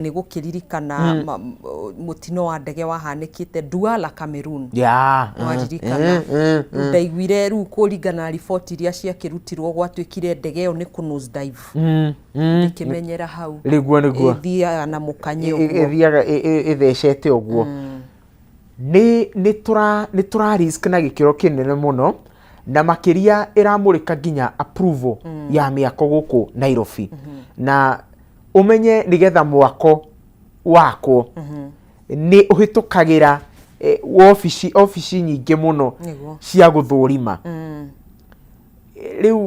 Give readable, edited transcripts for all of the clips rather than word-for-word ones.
Nĩ gũkĩririkana mutino wa ndege wahanĩkĩte Douala, Cameroon. Waririkana. Ndaiguire rĩu kũringana riboti iria ciakĩrutirwo gwatuĩkire ndege ĩyo nĩ kũ nose dive. Ndĩkĩmenyera hau. Nĩguo. Ĩthiaga na mũkanye ũguo. Ĩthiaga ĩthecete ũguo. Nĩ tũra risk na gĩkĩro kĩnene mũno, na makĩria ĩramũrĩka nginya approval ya mĩako gũkũ Nairobi. Na umenye nigetha mwako wako ni ũhĩtũkagĩra ofici nyingĩ mũno cia gũthũrima. Rĩu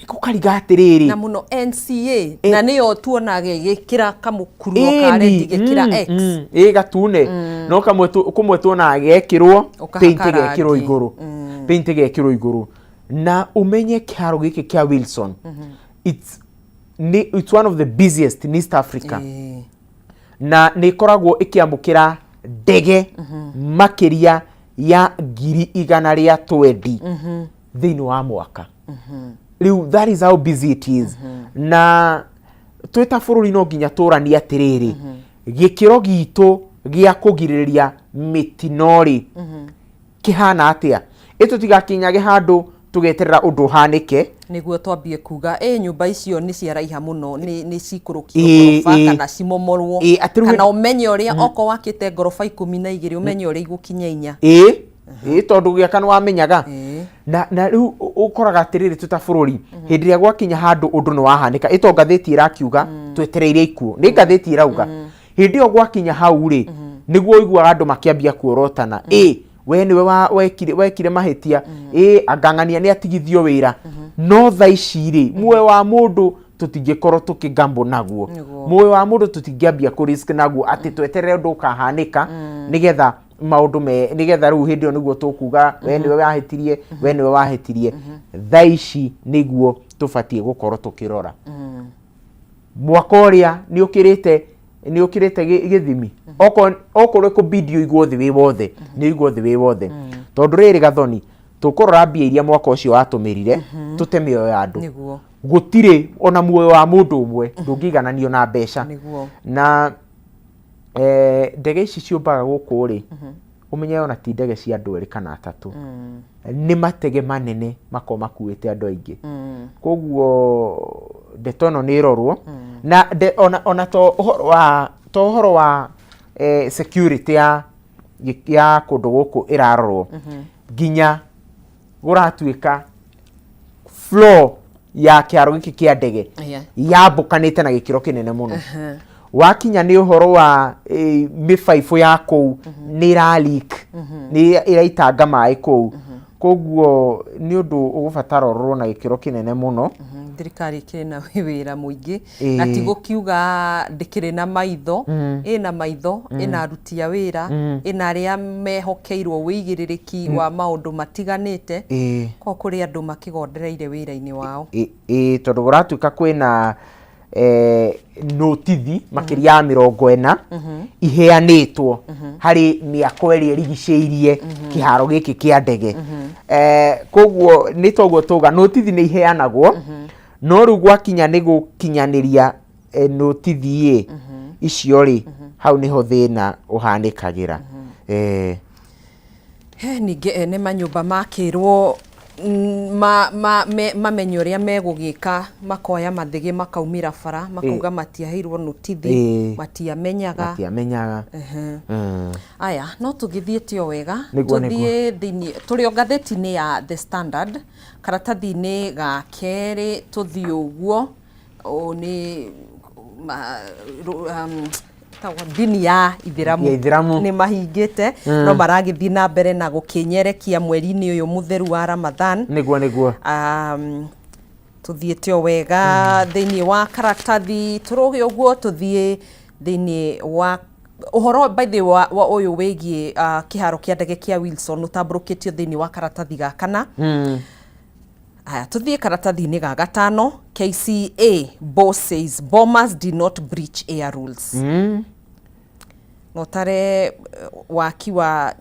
gũkariga atĩrĩrĩ na mũno NCA na nĩyo tuonaga gĩkĩra kamũkuru karedi gĩkĩra X gatune no kumwe tuonaga gekĩrwo paint gekĩrwo igũrũ paint gekĩrwo igũrũ. Na umenye kĩharo gĩkĩ kĩa Wilson it's one of the busiest in East Africa. Na nĩ koragwo ĩkĩamũkĩra ndege makĩria ya 120 thĩinĩ wa mwaka. Rĩu that is how busy it is. Na twĩta bũrũri no nginya tũrani atĩrĩrĩ gĩkĩro gitũ gĩa kũgirĩrĩria mĩtino-rĩ kĩhana atĩa. Tũtigakinyage handũ tugeterera ũndũ hanĩke nĩguo twambie kuga nyũmba icio nĩ ciaraiha mũno nĩ cikũrũkio gorofa kana cimomorwo kana ũmenye ũrĩa oko wakĩte gorofa 12 ũmenye ũrĩa igũkinya 4 tondũ gĩaka nĩ wamenyaga. Na rĩu ũkoraga atĩrĩrĩ tuta bũrũri hĩndĩ ĩrĩa gwakinya handũ ũndũ nĩ wahanĩka ĩto ngathĩti ĩrakiuga twetereire ikuũ nĩ ngathĩti ĩrauga hĩndĩ ĩyo gwakinya hau-rĩ nĩguo ũiguaga andũ makĩambia kuorotana we niwe wekire mahĩtia angang'ania nĩ atigithio wĩra. No tha ici-rĩ muoyo wa mũndũ tũtingĩkorwo tũkĩgambo naguo, muoyo wa mũndũ tũtingĩambia kũ risk naguo atĩ tweterere ũndũ ũkahanĩka nĩgetha maũndũ nĩgetha rĩu hĩndĩ ĩyo nĩguo tũkuga we niwe wahĩtirie. Tha ici nĩguo tũbatiĩ gũkorwo tũkĩrora. Mwaka ũrĩa nĩ ũkĩrĩte gĩthimi okorwo kũbidio igwo thĩ wĩ wothe nĩ igwo thĩ wĩ wothe. Tondũ rĩrĩ Gathoni tũkũrora mbia iria mwaka ũcio watũmĩrire tũte mĩoyo ya andũ gũtirĩ ona muoyo wa mũndũ ũmwe ndũngĩigananio na mbeca. Na ndege ici ciũmbaga gũkũ-rĩ ũmenye ona ti ndege cia andũ 2 kana 3 nĩ matege manene mako makuĩte andũ aingĩ. Koguo ndeto ĩno nĩ ĩrorwo na ona to ũhoro wa security ya kũndũ gũkũ ĩrarorwo nginya gũratuĩka floor ya kĩharo gĩkĩ kĩa ndege yambũkanĩte na gĩkĩro kĩnene mũno. Wakinya nĩ ũhoro wa mĩbaibũ ya kũu nĩ ĩra-leak nĩ ĩraitanga maĩ kũu. Koguo nĩ ũndũ ũgũbatara ũrorwo na gĩkĩro kĩnene mũno. Thirikari ĩkĩrĩ na wĩra mũingĩ na ti gũkiuga ndĩkĩrĩ na maitho ĩna maitho ĩna aruti a wĩra ĩna arĩa mehokeirwo wĩigĩrĩrĩki wa maũndũ matiganĩte ko kũrĩ andũ makĩgondereire wĩra-inĩ wao. Tondũ gũratuĩka kwĩna notithi makĩria ya 40 iheanĩtwo harĩ mĩako ĩrĩa ĩrigicĩirie kĩharo gĩkĩ kĩa ndege. Koguo nĩ toguo tũga notithi nĩ iheanagwo no rĩu gwakinya nĩ gũkinyanĩria notithi icio-rĩ hau nĩho thĩna ũhanĩkagĩra. Ningĩ ene manyũmba makĩrwo mamenye ũrĩa megũgĩka makoya mathĩgĩ makaumĩra bara makauga matiaheirwo notithi matiamenyaga. Aya no tũgĩthiĩte o wega tũthiĩ thĩinĩ tũrĩ o ngathĩti-inĩ ya The Standard karatathi-inĩ ga kerĩ tũthiĩ ũguo nĩ dini ya ithiramu nĩ mahingĩte no maragĩthiĩ na mbere na gũkĩnyerekia mweri-inĩ ũyũ mũtheru wa Ramadhan. Nĩguo tuthiĩte o wega thĩinĩ wa karatathi tũrũge ũguo tũthiĩ thĩinĩ wa ũhoro by the way wa ũyũ wĩgiĩ kĩharo kĩa ndege kĩa Wilson ũtambũrũkĩtio thĩinĩ wa karatathi ga 4. Tuthiĩ karatathi-inĩ ga 5 KCA boss says bombers did not breach air rules. Notare waki wa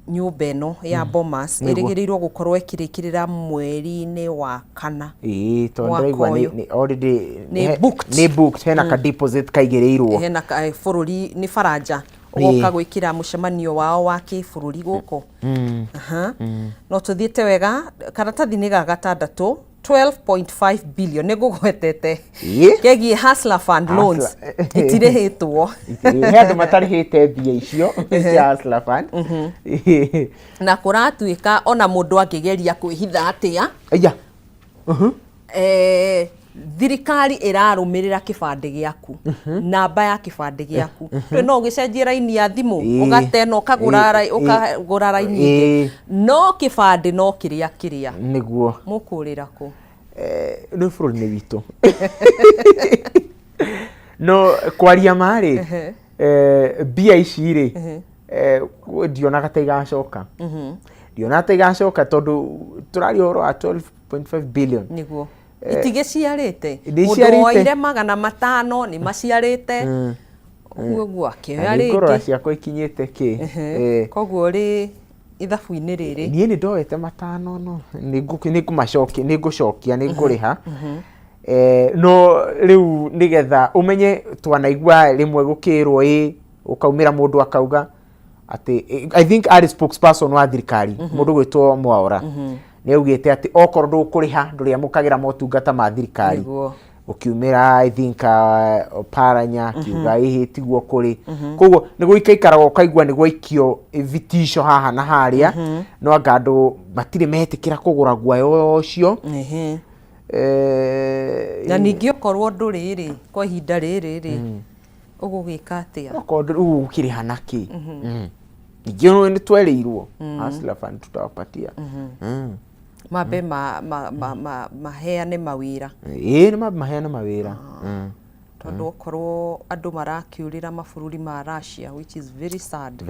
nyumba ĩno ya Bomas ĩrĩgĩrĩirwo gũkorwo ĩkĩrĩkĩrĩra mweri-inĩ wa kana. Tondũ ndaigua nĩ already nĩ booked hena ka deposit kaigĩrĩirwo. Hena bũrũri nĩ Faranja ũgoka gwĩkĩra mũcemanio wao wa kĩbũrũri gũkũ. No tũthiĩte wega, karatathi nĩ ga gatandatũ 12.5 billion nĩ ngũgwetete kegiĩ Hustler Fund loans itirĩhĩtwo. He andũ matarĩhĩte mbia icio cia Hustler Fund. Na kũratuĩka ona mũndũ angĩgeria kwĩhitha atĩa, thirikari ĩrarũmĩrĩra kĩbandĩ gĩaku, namba ya kĩbandĩ gĩaku. No ũgĩcenjie raini ya thimũ ũgatena ũkagũra raini ingĩ, no kĩbandĩ no kĩrĩa nĩguo mũkũrĩra kũ nĩ bũrũri-inĩ witũ. No kwaria marĩ mbia ici rĩ ndionaga ta igacoka, ndionaga ta igacoka tondũ tũraria ũhoro wa 12.5 billion nĩguo itigĩciarĩte. Mũndũ woire 500 nĩ maciarĩte, ũguo akĩoya rĩngĩ. Ngorora ciakwa ikinyĩte kĩ? Koguo rĩ ithabu-inĩ rĩrĩ niĩ nĩ ndoete 5 no nĩngũcokia nĩngũrĩha. No rĩu nĩgetha ũmenye twanaigua rĩmwe gũkĩrwo ũkaumĩra mũndũ akauga atĩ I think ari spokesperson wa thirikari mũndũ gwĩtwo Mwaura nĩ augĩte atĩ okorwo ndũkũrĩha ndũrĩamũkagĩra motungata ma thirikari. Ũkiumĩra I think Paranya kiuga tiguo kũrĩ. Koguo nĩguo ikaikaraga ũkaigua nĩ gwaikio vitisho haha na harĩa, no anga andũ matirĩ metĩkĩra kũgũra guoya ũcio. Na ningĩ okorwo ndũrĩ rĩ kwa ihinda rĩrĩ rĩ ũgũgĩka atĩa? Okorwo ũkĩrĩha nakĩ? Ningĩ nĩ twerĩirwo Hustler Fund tutawapatia mambe maheane mawĩra. Nĩ mambe maheane mawĩra. Tondũ okorwo andũ marakiũrĩra mabũrũri ma Russia, which is very sad.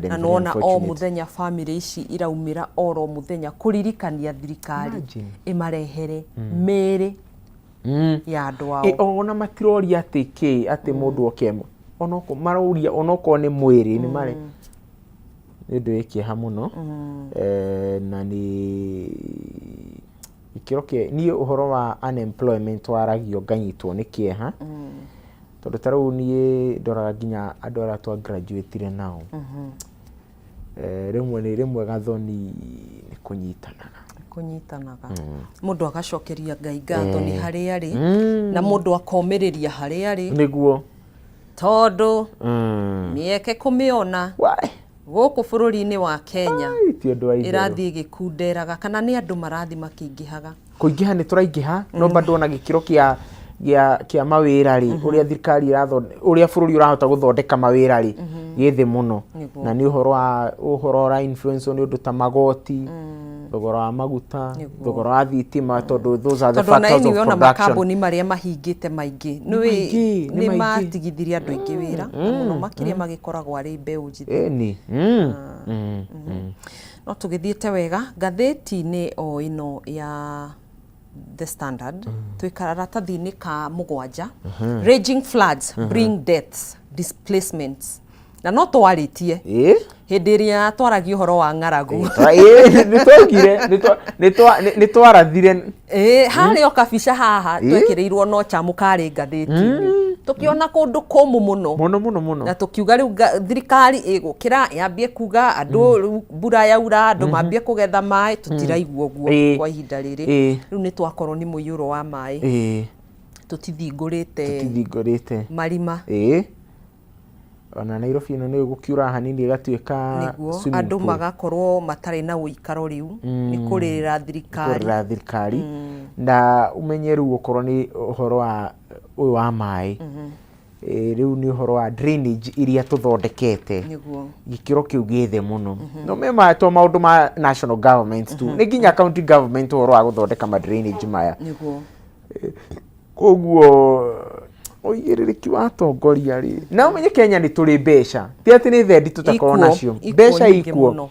Na nona o mũthenya family ici iraumĩra oro mũthenya kũririkania thirikari ĩmarehere mĩrĩ ya andũ ao. Ona matiroria atĩ kĩ atĩ mũndũ okemo, onoko maroria onoko nĩ mwĩrĩ nĩ mare nĩndũ ĩkĩeha mũno. Na nĩ ikĩro kĩ niĩ ũhoro wa unemployment waragio nganyitwo nĩ kĩeha, tondũ ta rĩu niĩ ndoraga nginya andũ arĩa twa graduate nao rĩmwe gathoni nĩ kũnyitanaga mũndũ agacokeria Ngai ngatho nĩ harĩa arĩ na mũndũ akomĩrĩria harĩa arĩ nĩguo, tondũ mĩeke kũmĩona gũkũ bũrũri-inĩ wa Kenya ĩrathiĩ gĩkunderaga, kana nĩ andũ marathiĩ makĩingĩhaga. Kũingĩha nĩ tũraingĩha, no bado ona gĩkĩro kĩa mawĩra rĩ, ũrĩa thirikari ũrĩa bũrũri ũrahota gũthondeka mawĩra rĩ gĩthĩ mũno. Na nĩ ũhoro wa influence nĩ ũndũ ta magoti, thogora wa maguta, thogora wa thitima, tondũ those are the factors of production. Ona makambuni marĩa mahingĩte maingĩ nĩ matigithirie andũ aingĩ wĩra, mũno makĩria magĩkoragwo arĩ mbeũ njĩthĩ. No tũgĩthiĩte wega ngathĩti-inĩ o ĩno ya The Standard twĩ karatathi-inĩ ka 7 raging floods bring deaths, displacements. Na no twarĩtie hĩndĩ ĩrĩa twaragia ũhoro wa ng'aragu nĩ twarathire harĩ o kabica haha twekĩrĩirwo no chamu karĩ ngathĩti-inĩ, tũkĩona kũndũ kũmũ mũno na tũkiuga rĩu thirikari ĩgũkĩra yambie kuga andũ mbura yaura andũ mambie kũgetha maĩ, tũtiraigua ũguo kwa ihinda rĩrĩ. Rĩu nĩ twakorwo nĩ mũiyũro wa maĩ, tũtithingũrĩte marima. Ona Nairobi ĩno nĩ gũkiura hanini ĩgatuĩka swimming pool, andũ magakorwo matarĩ na ũikaro rĩu nĩ kũrĩrĩra thirikari. Na umenye rĩu okorwo nĩ ũhoro wa ũyũ wa maĩ, rĩu nĩ ũhoro wa drainage iria tũthondekete gĩkĩro kĩu gĩthĩ mũno. No mema to maũndũ ma national government tu, nĩ nginya county government ũhoro wa gũthondeka ma drainage maya. Koguo ũigĩrĩrĩki wa atongoria rĩ, na ũmenye Kenya nĩ tũrĩ mbeca, ti atĩ nĩ thendi tũtakorwo nacio, mbeca ikuo, no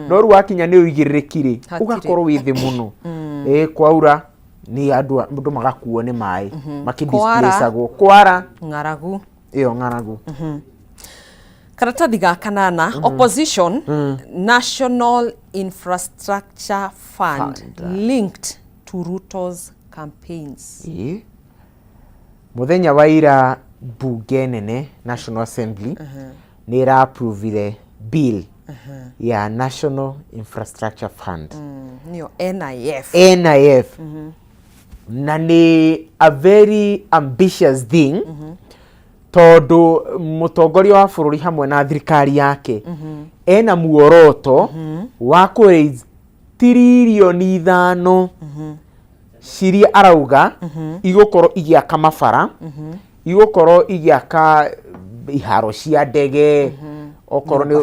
rĩu wakinya nĩ ũigĩrĩrĩki rĩ ũgakorwo wĩ thĩ mũno. Kwaura nĩ andũ magakuo nĩ maĩ makĩdisplaceagwo, kwara ng'aragu ĩyo ng'aragu. karatathi ga kanana opposition National Infrastructure Fund linked to Ruto's campaigns. Muthenya wa ira bunge nene National Assembly ni ra approve bill ya National Infrastructure Fund Niyo NIF. Na ni a very ambitious thing tondu mutongoria wa bururi hamwe na thirikari yake ena muoroto wa ku raise tiririoni 5 ciria arauga igukoro igiaka mabara igukoro igiaka iharo cia ndege okoro ni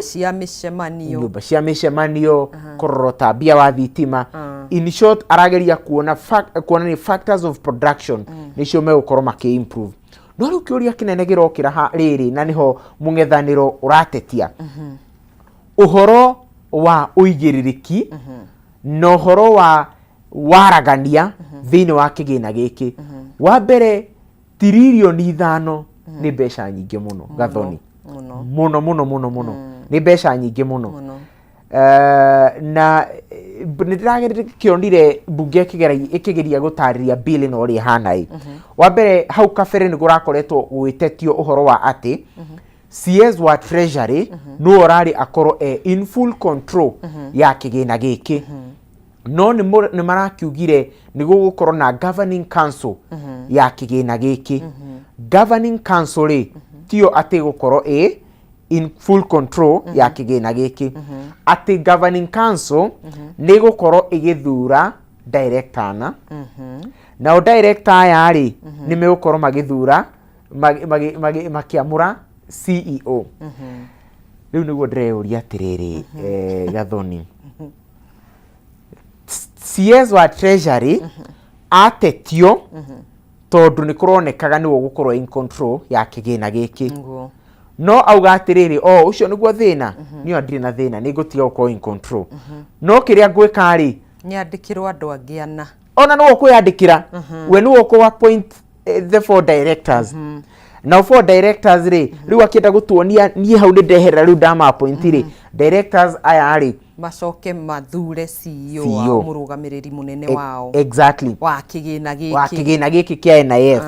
nyumba cia micemanio kororota bia wa thitima. In short arageria kuona ni factors of production nicio megukoro maki-improve. No riu kiuria kinene girokira ha riri na niho mung'ethaniro uratetia uhoro wa uigiririki no uhoro wa waragania thiini wa kigina giki. Wa mbere tiririoni 5 ni mbeca nyingi muno Gathoni, muno ni mbeca nyingi muno. Na nindiragerire kionire bunge ikigeria gutariria bill no ri hanai. Wa mbere hau kabere ni gurakoretwo gwitetio uhoro wa ati CS wa Treasury no orari akoro in full control ya kigina giki. No ni marakiugire ni gugukorwo na governing council ya kigina giki. Governing council ri tio ati gukorwo in full control ya kigina giki. Ati governing council ni gukorwo igithura director na o director yari ni megukorwo magithura makiamura CEO. Riu niguo ndĩreuria atiriri Gathoni, CS wa Treasury atetio tondu ni kuronekaga ni gukorwo in control ya kigina giki. No auga atiriri ucio niguo thina niyo ndiri na thina ni gutiga gukorwo in control. No kiria ngwika ri nyandikirwo andu angiana ona no kwiyandikira we ni uko appoint the 4 directors. Now 4 directors riu akienda gutuonia nie hau ni ndehera riu ndama appoint directors aya ri macoke mathure CEO wa murugamiriri munene wao exactly wa kigina giki kia NIF.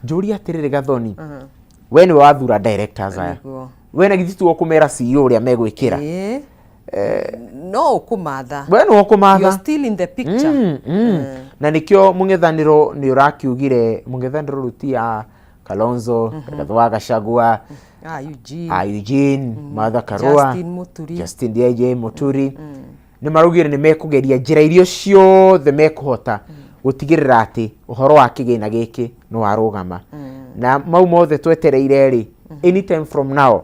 Njuri atiriri Gathoni, we ni wathura directors aya, we na githitu okumera CEO uria megwikira no kumatha, we no kumatha, you're still in the picture. Na nikio mung'ethaniro ni urakiugire mung'ethaniro rutia Kalonzo, Rigathi Gachagua, Eugene, Martha Karua, Justin DJ Muturi. Ni marugire ni mekugeria njira irio ciothe mekuhota gutigirira ati uhoro wa kigina giki no warugama. Na mau mothe twetereire ri anytime from now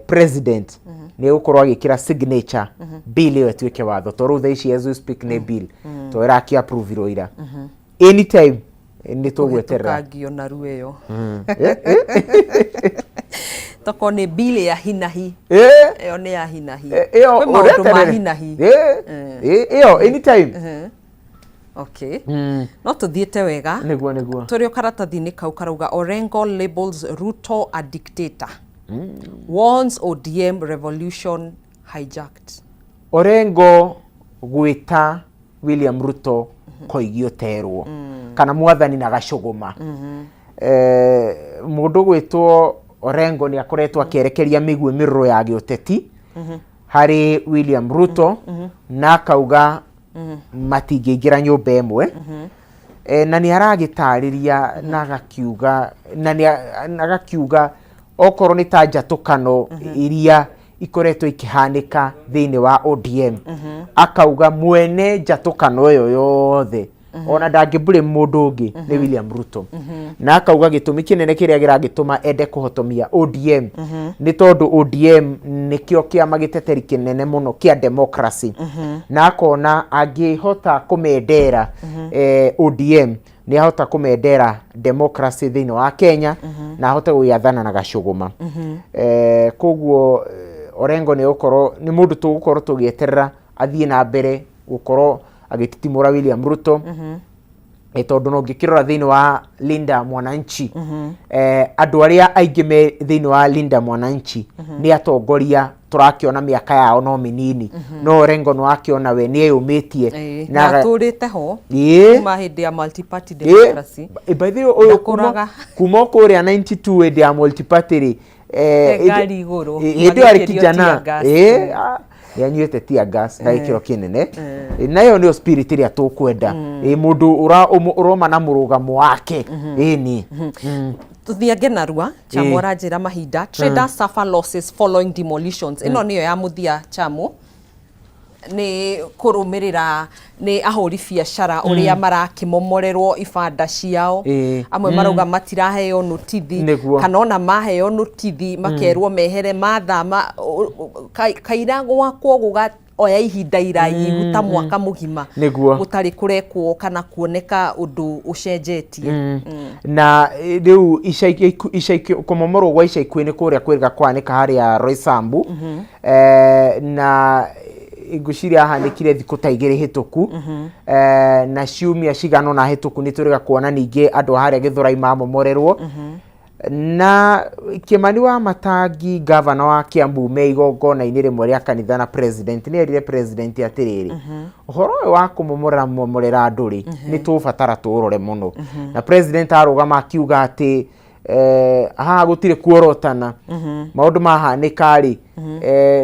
president ni gukorwo agikira signature bill iyo tuike watho toru tha ici as we speak ne bill to iraki approve roira anytime ni tugweterera kagio na rueyo toko ni bill ya hinahi iyo ni ya hinahi iyo ureterera hinahi iyo anytime. Okay. No tuthiete wega. Niguo. Turio karatathi-ini kau karauga Orengo labels Ruto a dictator. Warns ODM revolution hijacked. Orengo gwita William Ruto koigio terwo kana mwathani na gacuguma. Mundu gwitwo Orengo ni akoretwo akerekeria migwe miruro ya giuteti hari William Ruto na akauga matingiingira nyumba imwe. Na ni aragitariria na agakiuga okorwo ni ta njatukano iria ikoretwo ikihanika thiini wa ODM. Akauga mwene njatukano iyo yothe ona ndangibure mundu ungi ni William Ruto. Na akauga gitumi kinene kiria giragituma ende kuhotomia ODM ni tondu ODM nikio kiama giteteri kinene muno kia democracy. Na akona angihota kumendera ODM ni ahota kumendera democracy thiini wa Kenya na ahote guyathana na gacuguma. Koguo Orengo ni ukorwo ni mundu tugukorwo tugieterera athie na mbere gukorwo agititimura William Ruto tondu no ngikirora thiini wa Linda Mwananchi andu aria aingi me thiini wa Linda Mwananchi ni atongoria turakiona miaka yao no minini no Orengo no akiona we ni eyumitie na turite ho kuma hindi ya multi party democracy by the way kuma kuria 92 hindi ya multi party gari iguru hindi ari kijana yanyuite tia gas haikiro kinene nayo ndio spirit iria tukwenda mundu uroma na murugamo wake ni tuthiage narua Chamo ranjira mahinda traders suffer losses following demolitions ino niyo ya muthia Chamo ni kurumirira ni ahuri biacara uria marakimomorerwo ibanda ciao amwe marauga matiraheo notithi kana ona maheo notithi makerwo mehere mathama kaira gwakwo guga oya ihinda iraihu ta mwaka mugima gutari kurekwo kana kuoneka undu ucenjetie na riu icaiki kumomorwo gwa icaiki ni kuria kwirga kwanika haria Roysambu na iguciria hanikire thiku ta igiri hituku na ciumia cigano na hituku ni turiga kuona ningi andu haria Githurai mamomorerwo na Kimani wa Matangi governor wa Kiambu me igongona-ini rimwe ria kanitha na president ni erire president atiriri uhoro wa kumomorera andu ri ni tubatara turore muno na president arugama akiuga ati ha gutire kuorotana maundu mahanika ri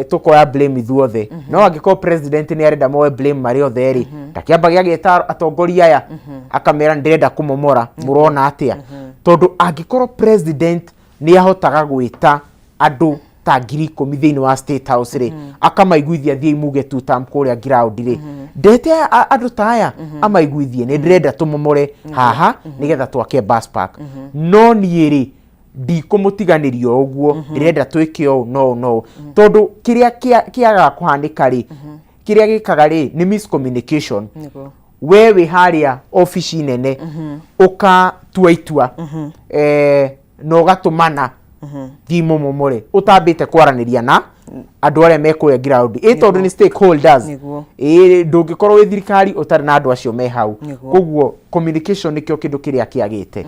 tukoya blame ithuothe no angiko president ni arenda moe blame mari othe ri ndakiambagia gita atongoria aya akamera ndirenda kumomora murona atia tondu angikoro president ni ahotaga gwita andu ta 10,000 thiini wa State House ri akamaiguithia thie imuge tu tam kuria ground ri ndete andu ta aya amaiguithie ni ndirenda tumomore haha nigetha twake bus park no nie ri ndikumutiganirio uguo ndirenda twike o no tondu kiria kiaga kuhandika ri kiria gikaga ri ni miscommunication wewe haria office nene uka tuaitua no gatumana thimo momore utambite kwaraniria na andu aria mekuya ground tondu ni stakeholders ndungikorwo wi thirikari utari na andu acio me hau koguo communication nikio kindu kiria kiagite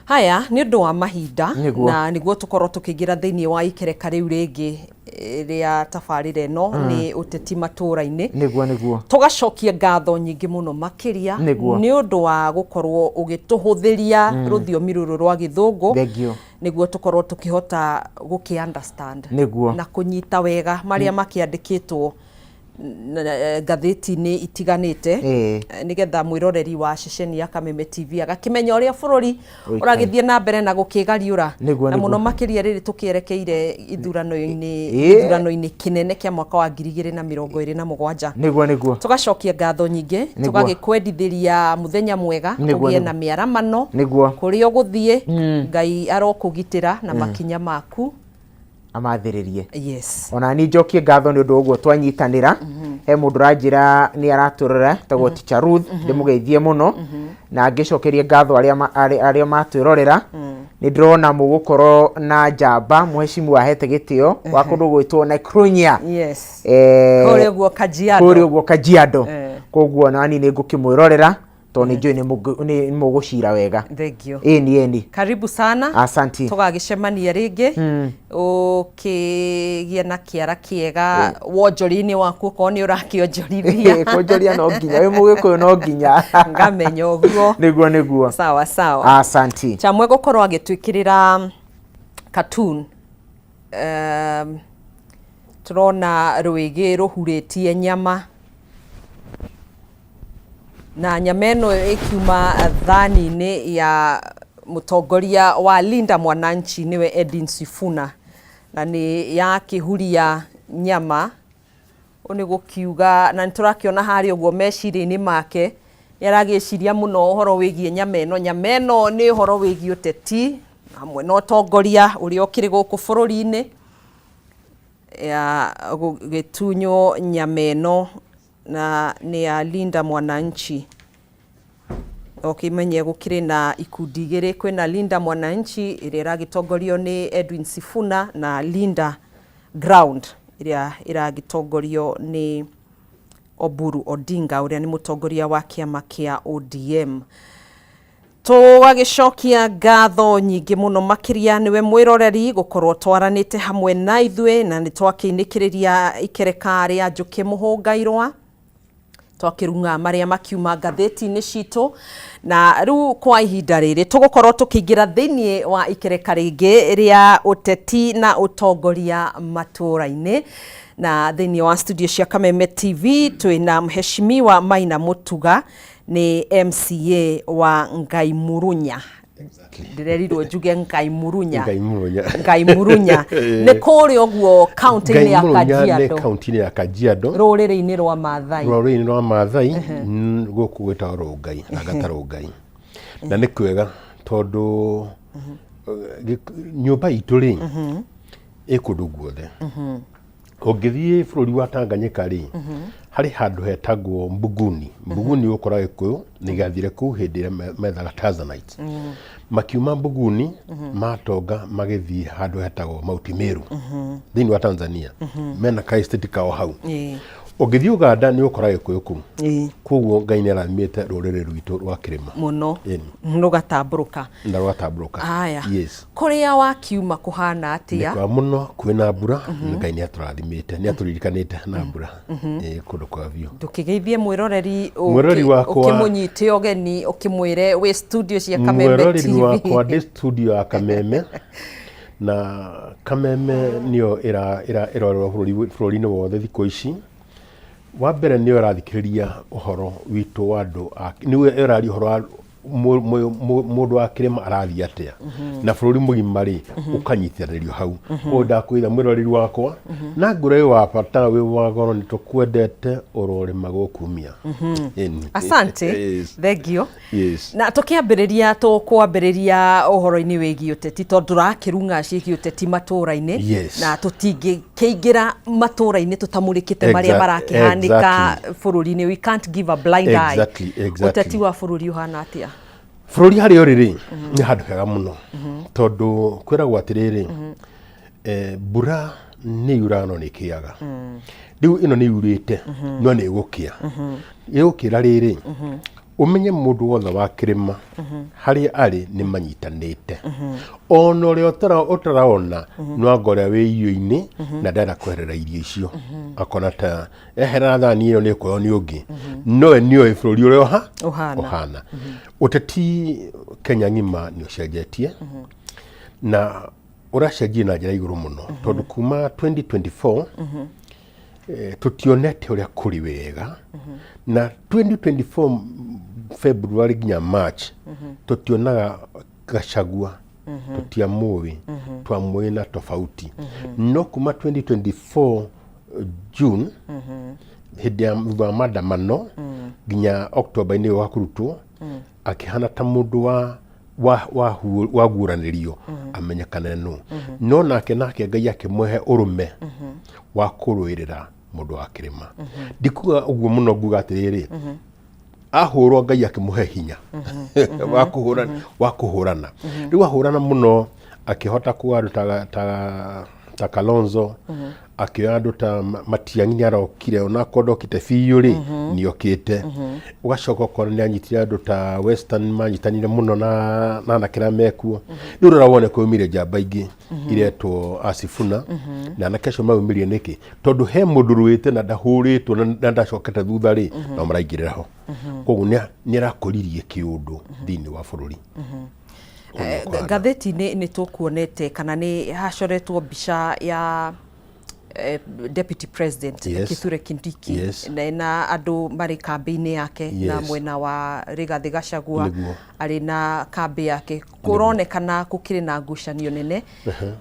haya ni undu wa mahinda na niguo tukorwo tukigira thiini wa ikereka riu ringi ria tabarire no ni uteti matura-ini niguo tugacokia ngatho nyingi muno makiria ni undu wa gukorwo ugituhuthiria ruthiomi ruru rwa Githungu niguo tukorwo tukihota guki understand na kunyita wega maria makiandikitwo gatheti-ini itiganite nigetha mwiroreri wa ceceni ya Kameme TV agakimenya uria bururi uragithie na mbere na gukigariura na muno makiria riri tukierekeire ithurano-ini kinene kia mwaka wa 2027 niguo tugacokia ngatho nyingi tugagikwendithiria muthenya mwega ugie na miaramano kuri uguthie Ngai arokugitira na makinya maku amathiririe yes ona ni njokie ngatho ni undu uguo twanyitanira he mundu ranjira ni araturora tagwo Teacher Ruth ndimugeithie muno na ngicokerie ngatho aria matwirorera ni ndirona mugukorwo na njamba muheshimu ahete gitio wa kundu gwitwo na Krunya yes kuri uguo Kajiado koguo nani ni ngukimwirorera toni njui ni mugucira wega thank you eni karibu sana asanti tugagicemania ringi ukigia na kiara kiega wonjori-ini waku ko ni urakionjorithia konjoria no nginya we mugikuyu no nginya ngamenya uguo niguo sawa asanti Chamwe gukorwo agitwikirira cartoon turona rwigi ruhuritie nyama na nyama ĩno ikiuma thani-ini ya mutongoria wa Linda Mwananchi niwe Edwin Sifuna na ni ya kihuria nyama uni gukiuga na niturakiona hari uguo meciria-ini make yaragiciria muno uhoro wigie nyama ĩno ni uhoro wigie uteti hamwe no tongoria uria ukiri guku bururi-ini ya gitunyo nyama ĩno na ni ya Linda Mwananchi okimenye gukire na ikundi igiri kwina Linda Mwananchi iria iragitongorio ni Edwin Sifuna na Linda Ground iria iragitongorio ni Oburu Odinga uria ni mutongoria wa kiama kia ODM. Twagicokia ngatho nyingi muno makiria niwe mwiroreri gukorwo twaranite hamwe na ithwe na nitwakiinikiriria ikereka ria Njuki Muhungairwa twakirunga maria makiuma ngatheti-ini citu na riu kwa ihinda riri tugukorwo tukiingira thiini wa ikereka ringi ria uteti na utongoria matura-ini na thiini wa studio cia Kameme TV twina mheshimiwa Maina Mutuga ni MCA wa Ngai Murunya. Ndirerirwo njuge Ngai Murunya ni kuri oguo county-ini ya Kajiado. County-ini ya Kajiado ruriri-ini rwa Maathai guku gwita Rongai na Gatarongai na ni kwega tondu nyumba itu ri ikundu guothe ungithie bururi wa Tanganyika ri hari handu hetagwo Mbuguni ukora Gikuyu ni gathire ku hindi methaga Tanzanite makiuma Mbuguni matonga magithie handu hetagwo Mount Meru thiini wa Tanzania mena ka estate kao hau ungithie Uganda ni ukora Gikuyu ku koguo Ngai ni aramite ruriri rwitu rwa kirima muno rugatamburuka aya kuria wakiuma kuhana atia kwa muno kwina mbura Ngai ni aturathimite ni aturirikanite na mbura kundu kwa vio ndukigeithie mwiroreri ukimunyite ogeni ukimwire we studio cia Kameme TV mwiroreri wakwa de studio ya Kameme na Kameme niyo irorerwa bururi-ini wothe thikũ ici wa mbere niyo irathikiriria uhoro witu wa andu niwe irari uhoro wa mundu wa kirima arathi atia na bururi mugima ri ukanyitithanirio hau ndakwitha mwiroreri wakwa na ngure wa bata wi wa goro ni tukwendete urore magokumia asante thank you na tukiambiriria tukwambiriria uhoro-ini wigi uteti tondu rakirunga ciiki uteti matura-ini na tutingikiingira matura-ini tutamurikite maria marakihanika bururi-ini we can't give a blind eye uteti wa bururi uhana atia bururi hari oriri ni handu hega muno tondu kwiragwo atiriri mbura ni yurano ni kiaga riu ino ni yurite no ni gukia igukira riri umenye mundu wothe wa kirima hari ari ni manyitanite ono uri utaraona no ngoria wi irio-ini na ndara kwerera irio icio akona ta ehera thani ino ni kuyo ni ungi no ni oi bururi uri ohana uteti Kenya ngima ni ucenjetie na uracenjie na njira iguru muno tondu kuma 2024 tutionete uria kuri wega na 2024 February nginya March tutionaga Gachagua tutiamui twamui na tofauti no kuma 2024 June hindi ya maandamano nginya October ini wakurutwo akihana ta mundu wa guranirio amenyekana no nake Ngai akimwehe urume wa kuruirira mundu wa kirima ndikuga uguo muno nguga atiriri ahurwo Ngai akimuhe hinya wa kuhurana riu ahurana muno akihota kuwa ta Kalonzo akioya andu ta Matiang'i ni arokire ona kodokite fiuri ni okite ugacoka ukora ni anyitire andu ta Western manyitanire muno na kira mekuo riu rawone kumire njamba ingi iretwo Asifuna na nakesho maumirie niki tondu he mundu ruite na ndahuritwo na ndacokete thutha ri no maraingirira ho koguo ni arakoririe kiundu thiini wa bururi ngatheti-ini ni tukuonete kana ni hacoretwo mbica ya Deputy President Kithure Kindiki na andu mari kambi-ini yake na mwena wa Rigathi Gachagua ari na kambi yake kuronekana gukiri na ngucanio nene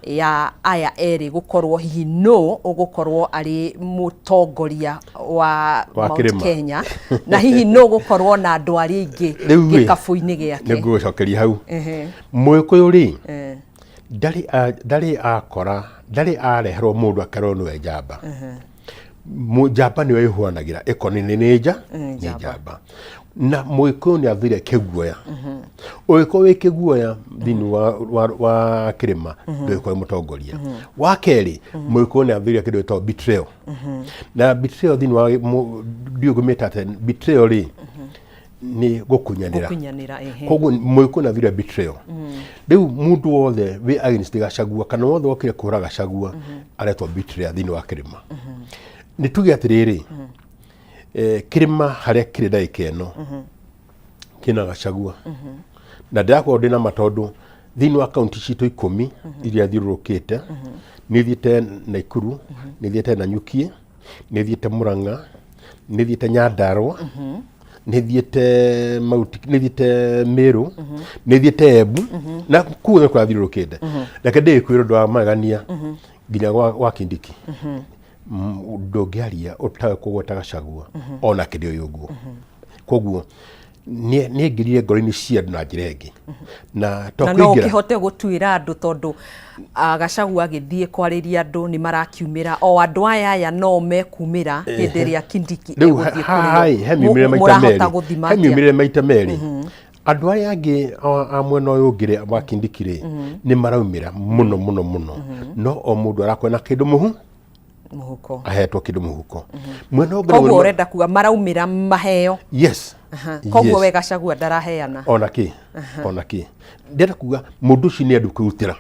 ya aya eri gukorwo hihi no ugukorwo ari mutongoria wa Mount Kenya na hihi no gukorwo na andu ari ingi gikabu-ini giake nigucokeria hau mwikuyu ri ndari areherwo mundu akerwo niwe njamba njamba niwe ihuanagira ekonini ni njamba na Mũgĩkũyũ nĩ athire kĩguoya ũgĩkorwo wĩ kĩguoya thĩinĩ wa kĩrĩma ndũgĩkorwo mũtongoria. Wa kerĩ Mũgĩkũyũ nĩ athire kĩndũ gĩtagwo betrayal na betrayal thĩinĩ wa ndiũgũmĩta atĩ betrayal rĩ nĩ gũkunyanĩra. Koguo Mũgĩkũyũ nĩ athire betrayal. Rĩu mũndũ wothe wĩ against Gachagua kana wothe wokire kũhũra Gachagua aretwo betrayer thĩinĩ wa kĩrĩma. Nĩ tuge atĩrĩrĩ kĩrĩma harĩa kĩrĩ ndagĩka ĩno kĩna Gachagua na ndĩrakorwo ndĩna matondũ thĩinĩ wa kaunti citũ 10 iria thiũrũrũkĩte nĩ thiĩte Naikuru, nĩ thiĩte Nanyuki, nĩ thiĩte Murang'a, nĩ thiĩte Nyandarua, nĩ thiĩte Mauti, nĩ thiĩte Meru, nĩ thiĩte Embu na kuo nĩ kũrathiũrũrũkĩte. Reke ndĩkwĩre ũndũ wa magania nginya wa Kindiki ndũngĩaria ũtarĩ kũgweta Gachagua ona kĩrĩ ũyũ ũguo. Koguo nĩ ngirire ngoro-inĩ cia andũ na njĩra ĩngĩ na no ũkĩhote gũtuĩra andũ tondũ Gachagua agĩthiĩ kwarĩria andũ nĩ marakiumĩra o andũ aya no mekumĩra hĩndĩ ĩrĩa Kindiki egũthiĩ kũrĩ mũrahota gũthima atĩa. Hemiumĩrĩre maita merĩ andũ aya angĩ a mwena ũyũ ũngĩ wa Kindiki rĩ nĩ maraumĩra mũno mũno mũno no o mũndũ arakwena kĩndũ mũhuko ahetwo kĩndũ mũhuko. Koguo ũrenda kuga maraumĩra maheo. Yes. Koguo we Gachagua ndaraheana ona kĩ ndĩrenda kuga mũndũ ũcio nĩ andũ kwĩrutĩra.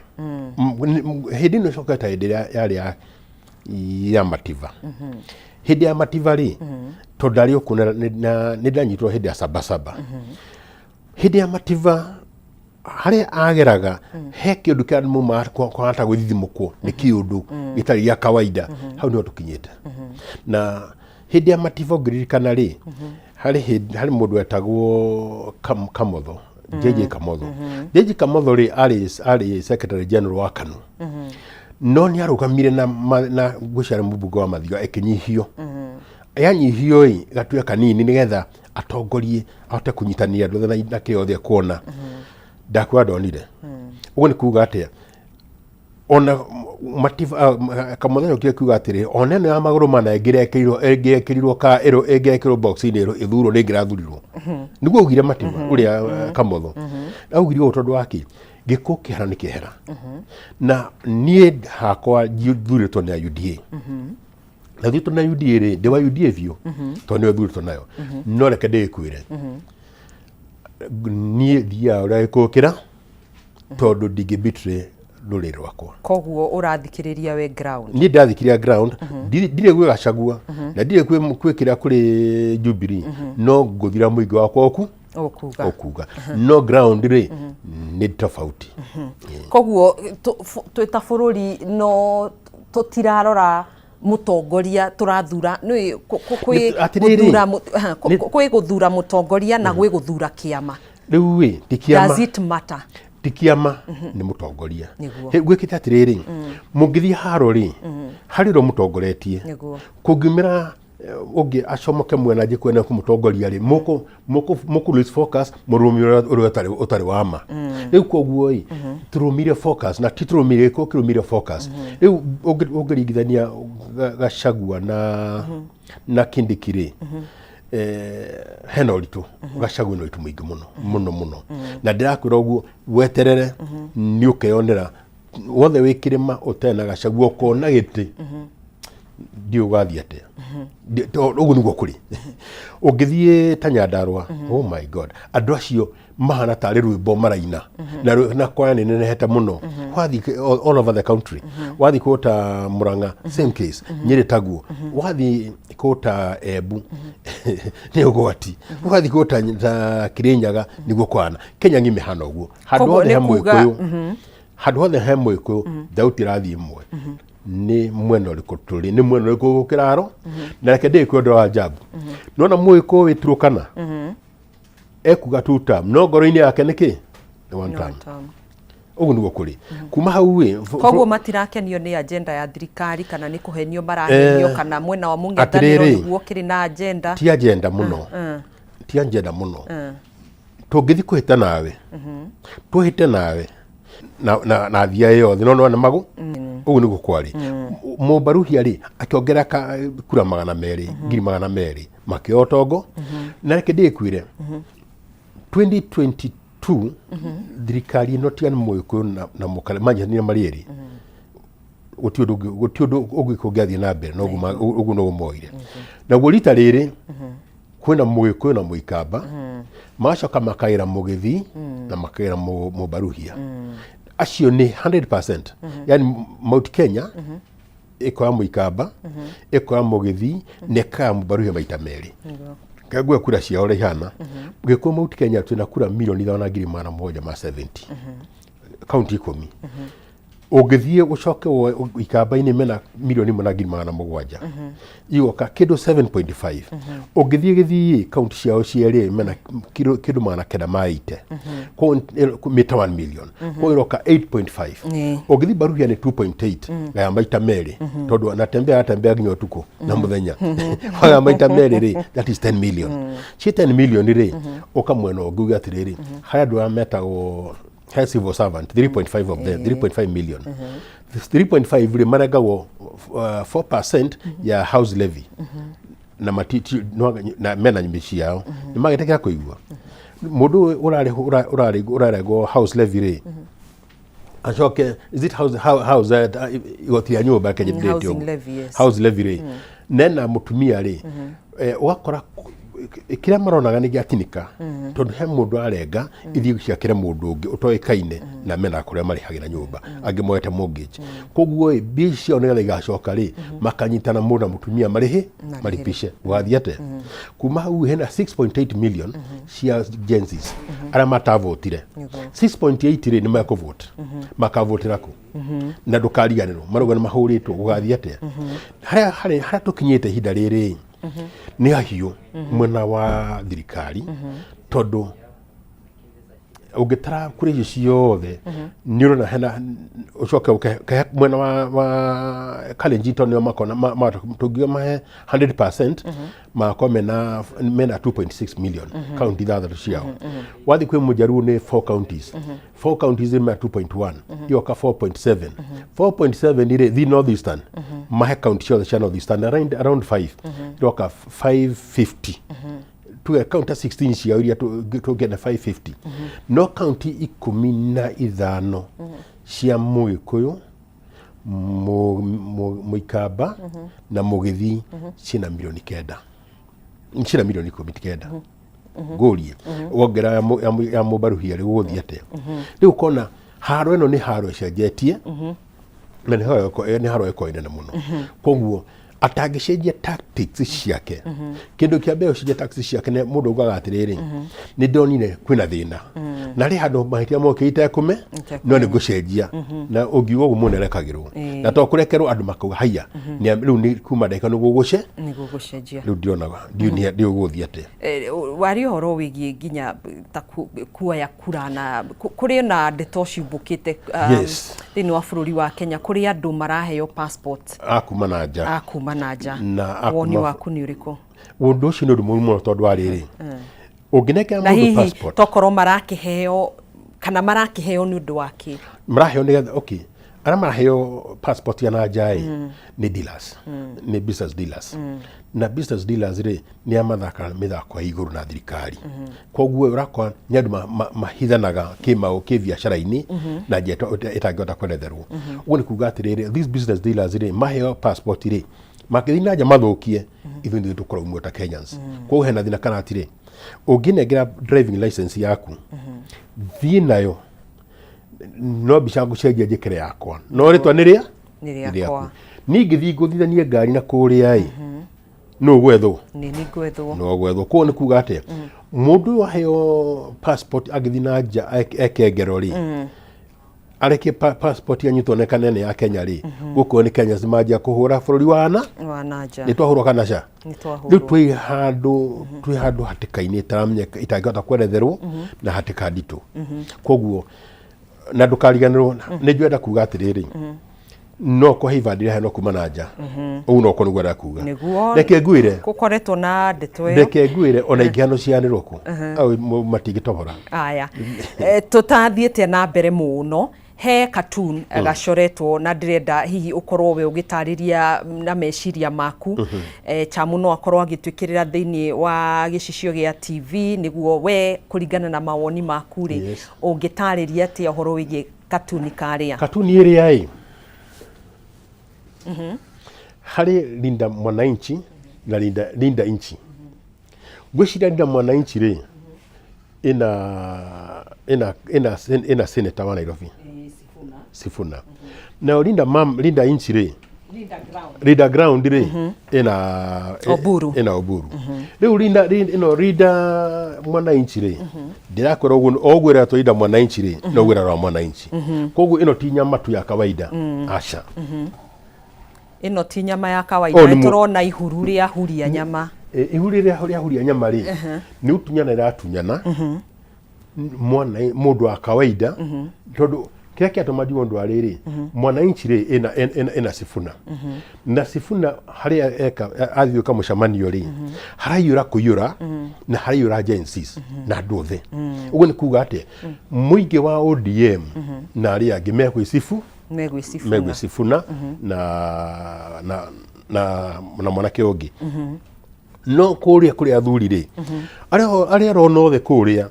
Hĩndĩ ĩno ĩcokete hĩndĩ ĩrĩa yarĩ ya Mativa. Hĩndĩ ya Mativa rĩ tondũ ndarĩ ũkuona nĩ ndanyitirwo hĩndĩ ya Sabasaba. Hĩndĩ ya Mativa harĩa ageraga he kĩũndũ kĩa andũ kũhana gwĩthithimũkwo nĩ kĩũndũ gĩtarĩ gĩa kawaida hau nĩho tũkinyĩte. Na hĩndĩ ya Mativa ũngĩririkana rĩ harĩ mũndũ wetagwo Kamotho, JJ Kamotho. JJ Kamotho rĩ arĩ Secretary General wa KANU no nĩ arũgamire na gwĩciarĩ mũmbunge wa Mathioya ĩkĩnyihio. Yanyihio gatuĩka kanini nĩgetha atongorie ahote kũnyitanĩra andũ na kĩrĩa othe kuona ndakwenda ndonire. Ũguo nĩ kuuga atĩa ona Mativa Kamotho nĩokire kuuga atĩrĩ ona ĩno ya magũrũ mana ĩngĩrekĩrirwo ĩngĩrekĩrwo box-inĩ ĩthurwo nĩ ĩngĩrathurirwo. Nĩguo augire Mativa ũrĩa Kamotho augire ũũ tondũ wake gĩkuũ kĩhera nĩ kĩhera na niĩ hakwa thurĩtwo nĩ UDA na thurĩtwo na UDA rĩ ndĩ wa UDA biũ tondũ nĩyo thurĩtwo nayo no reke ndĩkwĩre niĩ thiaga ũrĩa gĩkũkĩra tondũ ndingĩ-betray rũrĩrĩ rwakwa. Koguo ũrathikĩrĩria we ground. Niĩ ndathikĩrĩria ground ndirĩ gwĩ Gachagua na ndirĩ gwĩkĩra kũrĩ Jubilee no ngũthira mũingĩ wakwa okuga no ground rĩ nĩ tofauti. Koguo twĩ ta bũrũri no tũtirarora mũtongoria tũrathura nĩ kwĩ gũthura mũtongoria na gwĩ gũthura kĩama. Rĩu ti kĩama. Does it matter? Ti kĩama nĩ mũtongoria. Gwĩkĩte atĩrĩrĩ mũngĩthiĩ haro rĩ harĩ ro mũtongoretie kũngiumĩra ũngĩ acomoke mwena njĩ kwena kũmũtongoria rĩ mũkũ lose focus mũrũmĩrĩre ũrĩa ũtarĩ wa ma. Rĩu koguo tũrũmire focus na ti tũrũmire kĩrũmire focus. Rĩu ũngĩringithania Gachagua na Kindiki rĩ hena ũritũ. Gachagua nĩ ũritũ mũingĩ mũno na ndĩrakwĩra ũguo weterere nĩ ũkeyonera wothe wĩ kĩrĩma ũtarĩ na Gachagua ũkona gĩtĩ ndiũgathiĩ atĩa. Ũguo nĩguo kũrĩ. Ũngĩthiĩ ta Nyandarua oh my God andũ acio mahana tarĩ rwĩmbo maraina na kwaya nĩ nenehete mũno. Wathiĩ all over the country wathiĩ kũta Murang'a same case Nyĩrĩ taguo wathiĩ kũta Embu nĩ ũgwati wathiĩ kũta Kirinyaga nĩguo kwana. Kenya ng'ime hana ũguo handũ hothe he Mũgĩkũyũ thauti ĩrathiĩ ĩmwe nĩ mwena ũrĩkũ tũrĩ nĩ mwena ũrĩkũ gũkĩra na reke ndĩkwĩre ũndũ wa ajabu nona Mũgĩkũyũ wĩturũkana ekuga two term no ngoro-inĩ yake nĩkĩ nĩ one term. Ũguo nĩguo kũrĩ kuma hau koguo matirakenio nĩ agenda ya thirikari kana nĩ kũhenio marahenio kana mwena wa mũng'ethanĩro nĩguo kĩrĩ na agenda. Ti agenda mũno ti agenda mũno tũngĩthiĩ kũhĩta nawe tũhĩte nawe na thia yothe no na magu. Ũguo nĩguo kwarĩ. Mũmbaruhia rĩ akĩongerera kura 200,000 makiotongo na reke ndikwire 2022 thirikari ino tiga Mũgĩkũyũ na Mũkale manyitanĩire marĩ erĩ gũtirĩ ũndũ ũngĩkũngiathiĩ na mbere na ũguo no moire naguo rita rĩrĩ kwĩna Mũgĩkũyũ na Mũikamba macoka makaĩra Mũgĩthii na makaĩra Mũbaruhia acio nĩ 100% yani Mount Kenya ikoya Mũikamba ikoya Mũgĩthii na ikoya Mũbaruhia maita merĩ kagwe kura ciao rĩ hana Gĩkũyũ Mount Kenya twina kura milioni 170 kaunti 10 ũngĩthiĩ ũcoke Ikamba-inĩ mena milioni 170 igoka kĩndũ 7.5 ũngĩthiĩ Gĩthii kaunti ciao cierĩ mena kĩndũ 980 kwa mita 1 million kwa iroka 8.5 ũngĩthiĩ Baruhia nĩ 2.8 gaya maita merĩ tondũ anatembea nginya utuko na muthenya gaya maita merĩ rĩ that is 10 million ci 10 million rĩ ũkamwena ũngiuga atirĩrĩ haya andũ ametagwo civil servant 3.5 of them 3.5 million 3.5 rĩ marengagwo 4% ya house levy na matiti na mena nyumba ciao nĩ magetekera kũigua mũndũ ũrarengwo house levy rĩ acoke is it house igoti ya nyũmba Kenya house levy rĩ nena mũtumia rĩ wakora kira maronaga nĩ gĩatinika tondũ he mũndũ arenga ithiĩ ciakĩre mũndũ ũngĩ ũtoĩkaine na mena kũrĩa marĩhagĩra nyũmba angĩ moete mortgage koguo mbia ciao nĩgetha igacoka rĩ makanyitana mũndũ na mũtumia maripishe wathiĩ atĩa kuma hau hena 6.8 million cia Gen Zs arĩa matavotire 6.8 rĩ nĩ makũvote makavotera kũ na ndũkariganĩrwo marauga nĩ mahũrĩtwo gũgathiĩ atĩa harĩa tũkinyĩte ihinda rĩrĩ nĩ ahiũ mwena wa thirikari tondũ ũngĩtara kũrĩ icio ciothe nĩ ũrona hena ũcoke mwena wa Kalenjin nĩo makona tũngiuga mahe 100% makwa mena 2.6 million county thathatũ ciao wathiĩ kwĩ Mũjaruo nĩ 4 counties 4 counties mena 2.1 yoka 4.7 rĩ the North Eastern mahe county ciothe cia North Eastern around 5 yoka 550 tuwe county 16 ciao iria tũngĩenda 550 no county 15 cia Mũgĩkũyũ Mũikamba na Mũgĩthii ciina milioni 9 ciina milioni 19 ngũrie wongera ya Mũbaruhia rĩ gũthiĩ atĩa rĩu kona haro ĩno nĩ haro ĩcenjetie na nĩ haro ĩkoine mũno koguo atangĩcenjia tactics ciake kĩndũ kĩa mbere ũcenjia tactics ciake nĩ mũndũ ugaga atirĩrĩ nĩ ndonire kwĩna thĩna na rĩ handũ mahĩtia mokĩte kume no nĩ gũcenjia na ũngiuga ũguo mũndũ erekagĩrwo na to kũrekerwo andũ makauga haya rĩu nĩ kuma ndagĩka nĩ gũgũcenjia rĩu ndionaga ndio gũthiĩ atĩa wari ũhoro wĩgiĩ nginya ta kuoya kura na kũrĩ na ndeto ciumbũkĩte thĩinĩ wa bũrũri wa Kenya kũrĩ andũ maraheo passport akuma na nja na woni waku nĩ ũrĩkũ ũndũ ũcio nĩ ũndũ mũru mũno tondũ wa rĩrĩ ũngĩnekera mũndũ passport tokorwo marakĩheo kana marakĩheo nĩ ũndũ wake maraheo nĩgetha okay arĩa maraheo passport ya na nja nĩ dealers nĩ business dealers na business dealers rĩ nĩ amathaka mĩthako ya igũrũ na thirikari koguo ũrakora nĩ andũ mahithanaga kĩbiacara-inĩ na njĩra ĩtangĩhota kweretherwo ũguo nĩ kuuga atĩrĩrĩ these business dealers rĩ maheo passport rĩ makĩthiĩ na nja mathũkie ithuĩ nĩ tũkoragwo imwe ta Kenyans koguo hena thĩna kana atĩrĩ ũngĩnengera driving license yaku thiĩ nayo no mbica ngũcenjia njĩkĩre yakwa no rĩtwa nĩ rĩaku ningĩ ngũthithanie ngari na kũrĩa no gwethwo no gwethwo koguo nĩ kuuga atĩa mũndũ ũyũ aheo passport agĩthiĩ na nja ekengero rĩ areke passport yanyitwo nĩ kanene ya Kenya rĩ gũkũ nĩ Kenya manjia kũhũra bũrũri wa nanja nĩ twahũrwo kana ca rĩu twĩ handũ hatĩka-inĩ itangĩhota kweretherwo na hatĩka nditũ koguo na ndũkariganĩrwo nĩ njwenda kuuga atĩrĩrĩ no kwa hivadira heno kuma na nja ũguo no kũnugwa da kuuga reke ngwĩre gũkoretwo na ndeto ĩyo reke ngwĩre ona ingĩhano cianĩrwo kũ au matingĩtobora aya tũtathiĩte na mbere mũno he cartoon gacoretwo na ndirenda hihi ukorwo we ugitariria na meciria maku chamu no akorwo agitwikirira thiini wa gicicio gia TV niguo we kuringana na mawoni maku ri ungitariria ati uhoro wigie cartoon karia iria hari Linda Mwananchi na Linda Inchi. Gwiciria Linda Mwananchi ri ina senator wa Nairobi Sifuna. Na Linda Inchi ri Linda Ground ri ina Oburu. Riu Linda Mwananchi ri ndirakora ogwira to Linda Mwananchi ri no gwira ro Mwananchi. Koguo ino ti nyama tu ya kawaida. Acha. Ino ti nyama ya kawaida turona ihuru ria huria nyama. Ihuru ria huria nyama ri ni utunyana iratunyana mundu wa kawaida tondu kile kiatuma ndu ariri Mwananchi ri ina Sifuna na Sifuna hari athio kama shamanio ri harayura kuyura na harayura agencies na ndothe ugo ni kuga ati muingi wa ODM na ari angi megwicifuna na mwanake ungi no kuria kuri athuri ri aria rona othe kuria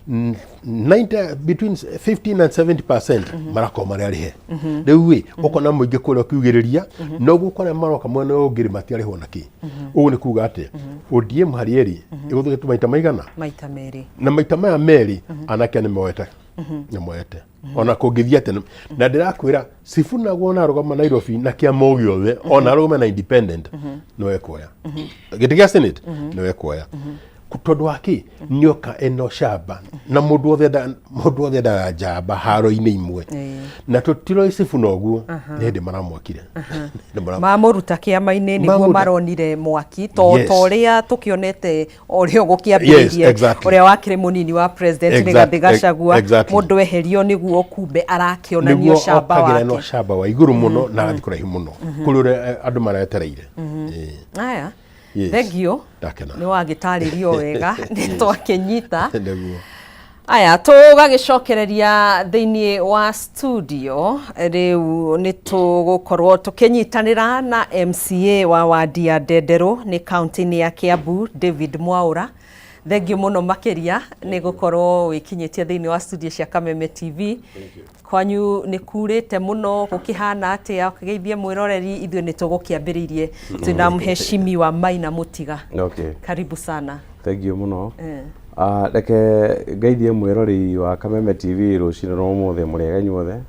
90 between 15 and 70% marako mari ari he riu wi ukona muingi kuria kiugiriria no gukora maroka mwene ungiri matiari ho naki ugu ni kuga ati ODM hari eri iguthugitu maita maigana maita meri na maita maya meri anake ni moete nyamoete ona kungithia tene na ndirakwira Sifuna gwona rugama Nairobi na kia mogi othe ona rugama na independent no ekoya gitigia Senate no ekoya kutondu waki nyoka eno shaba na mundu othe da jaba haro-ini imwe na tutiro Sifuna oguo ndi maramwakire mamuruta kiama-ini niguo maronire mwaki toria tukionete orio gukiambiririe uria wakire munini wa president Rigathi Gachagua mundu eherio niguo kumbe arakionanio shaba wake no shaba wa iguru muno na athikurahi muno kurure andu maraetereire aya thank you ni wagitaririo wega ni twakinyita aya tugagicokereria thiini wa studio riu ni tugukorwo tukinyitanira na MCA wa wadi ya Ndenderu ni county ya Kiambu David Mwaura. Thank you muno makiria ni gukorwo wikinyitie thiini wa studio cia Kameme TV. Kwanyu ni kurite muno gukihana atia ukigeithie mwiroreri ithuĩ ni tugukiambiririe tuna mheshimiwa Maina Mutiga. Karibu sana. Thank you muno. Reke ngeithie mwiroreri wa Kameme TV rucini rwa muthe muriega inyuothe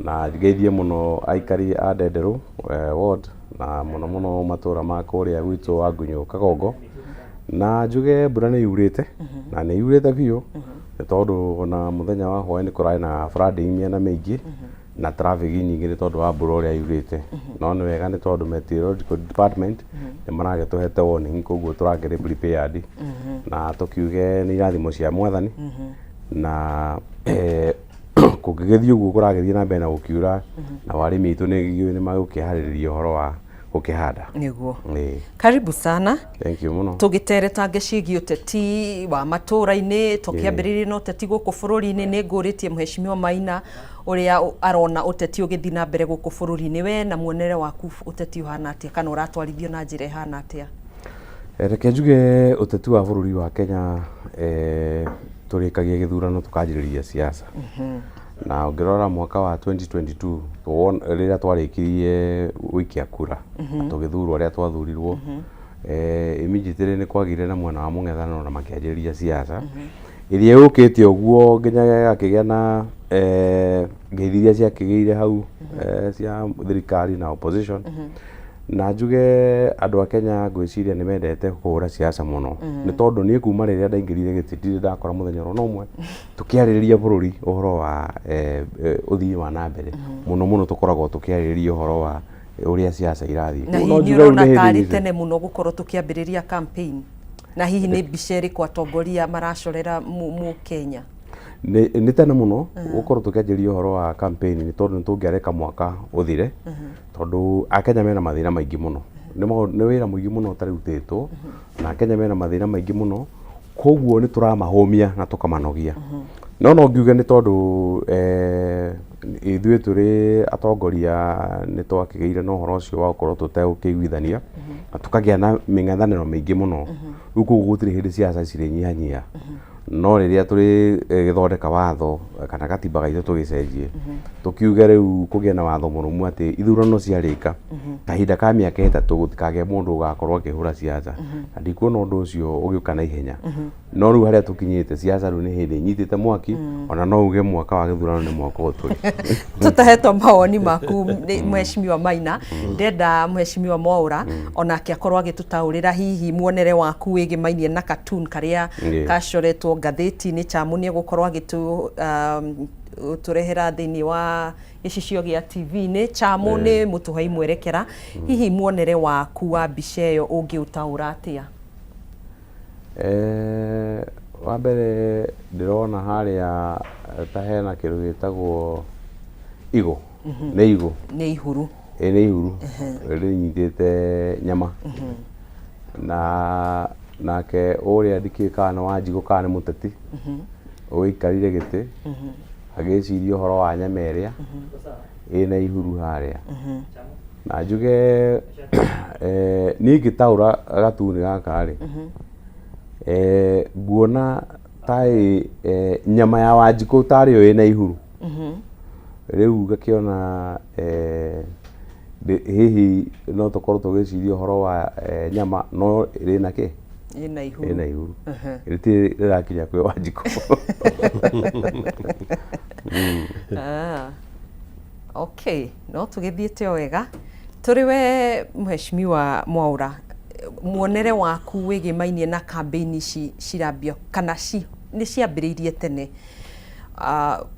na ngeithie muno aikari a Ndenderu ward na muno matura ma kuria gwitu wa Ngunyu Kagongo na njuge mbura ni yurite na ni yurite biu tondu ona muthenya wa hwaini kurai na flooding miena mingi na traffic nyingi ni tondu wa mbura uria yurite no ni wega ni tondu meteorological department ni maragetuhete warning koguo turagire prepared na tukiuge ni irathimo cia mwathani na kugigithio uguo kuragithie na mbere na gukiura na warimi itu ni magukihariria horo wa ukihanda niguo karibu sana. Thank you muno. Tugitereta ngecigi uteti wa matura-ini tukiambiriria no uteti guku bururi-ini ni nguritie mheshimiwa Maina uria arona uteti ugithi na mbere guku bururi-ini we na muonere waku uteti uhana atia kana uratwarithio na njira ihana atia? Reke njuge uteti wa bururi wa Kenya turikagia githurano tukanjiriria siasa na ngirora mwaka wa 2022 riria twarikirie wikia kura tugithurwo aria twathurirwo immediately ni kwagire na mwena wa mung'ethano na makianjiriria siasa iria yukite uguo nginya akigia na ngeithiria cia kigeire hau cia thirikari na opposition na njuge andu a Kenya ngwiciria ni mendete kuhura siasa muno ni tondu ni kuma riria ndaingirire gititiri ndakora muthenya ro nomwe tukiaririria bururi uhoro wa uthii wa na mbere muno tukoragwo tukiaririria uhoro wa uria siasa irathi na hihi urona tari tene muno gukorwo tukiambiriria campaign na hihi ni biceri kwa tongoria maracorera mu Kenya ni tene muno gukorwo tukianjiria uhoro wa campaign ni tondu tungiareka mwaka uthire tondu Akenya mena mathina maingi muno ni wira muingi muno utarutitwo na Akenya mena mathina maingi muno koguo ni turamahomia na tukamanogia no ngiuge ni tondu ithuĩ tũrĩ atongoria nĩ twakĩgĩire na ũhoro ũcio wa gũkorwo tũtegũkĩiguithania na tũkagĩa na mĩng'ethanĩro mĩingĩ mũno. Rĩu koguo gũtirĩ hĩndĩ ciaca cirĩnyihanyiha, no rĩrĩa tũrĩ gĩthondeka watho kana gatiba gaitũ tũgĩcenjie tũkiuge rĩu kũgĩe na watho mũrũmu atĩ ithurano ciarĩka kahinda ka mĩaka 3 gũtikagĩe mũndũ ũgakorwo akĩhũra ciaca, na ndikuona ũndũ ũcio ũgĩũka na ihenya. No rĩu harĩa tũkinyĩte ciaca rĩu nĩ hĩndĩ inyitĩte mwaki, ona no uge mwaka wa gĩthurano nĩ mwaka ũtũrĩ. Tũtahetwo mawoni maku Mheshimiwa Maina, ndenda Mheshimiwa Mwaura onake akorwo agĩtũtaũrĩra hihi muonere waku wĩgĩmainie na cartoon karĩa gacoretwo ngathĩti-inĩ Chamu nĩ gũkorwo turehera thĩinĩ wa gĩcicio gĩa TV-inĩ Chamu nĩ mũtũhei mwerekera, hihi muonere waku wa mbica ĩyo ũngĩũtaũra atĩa? Wa mbere ndĩrona harĩa ta hena kĩndũ gĩtagwo igo, nĩ igo, nĩ ihuru, nĩ ihuru rĩnyitĩte nyama, na nake ũrĩa ndikĩkaga nĩ Wanjigũ kana nĩ mũteti ũikarire gĩtĩ agĩciria ũhoro wa nyama ĩrĩa ĩna ihuru harĩa, na njuge niĩ ngĩtaũra gatuni gaka rĩ, nguona ta nyama ya Wanjikũ tarĩ yo ĩna ihuru, rĩu ngakĩona hihi no tũkorwo tũgĩciria ũhoro wa nyama no ĩrĩ na kĩ? Ĩna ihuru. Ĩna ihuru. Rĩrakinya kwĩ Wanjikũ. Okay, no tũgĩthiĩte o wega. Tũrĩ we Mheshimiwa Mwaura, muonere waku wĩgĩmainie na campaign ici cirambio kana nĩ ciambĩrĩirie tene,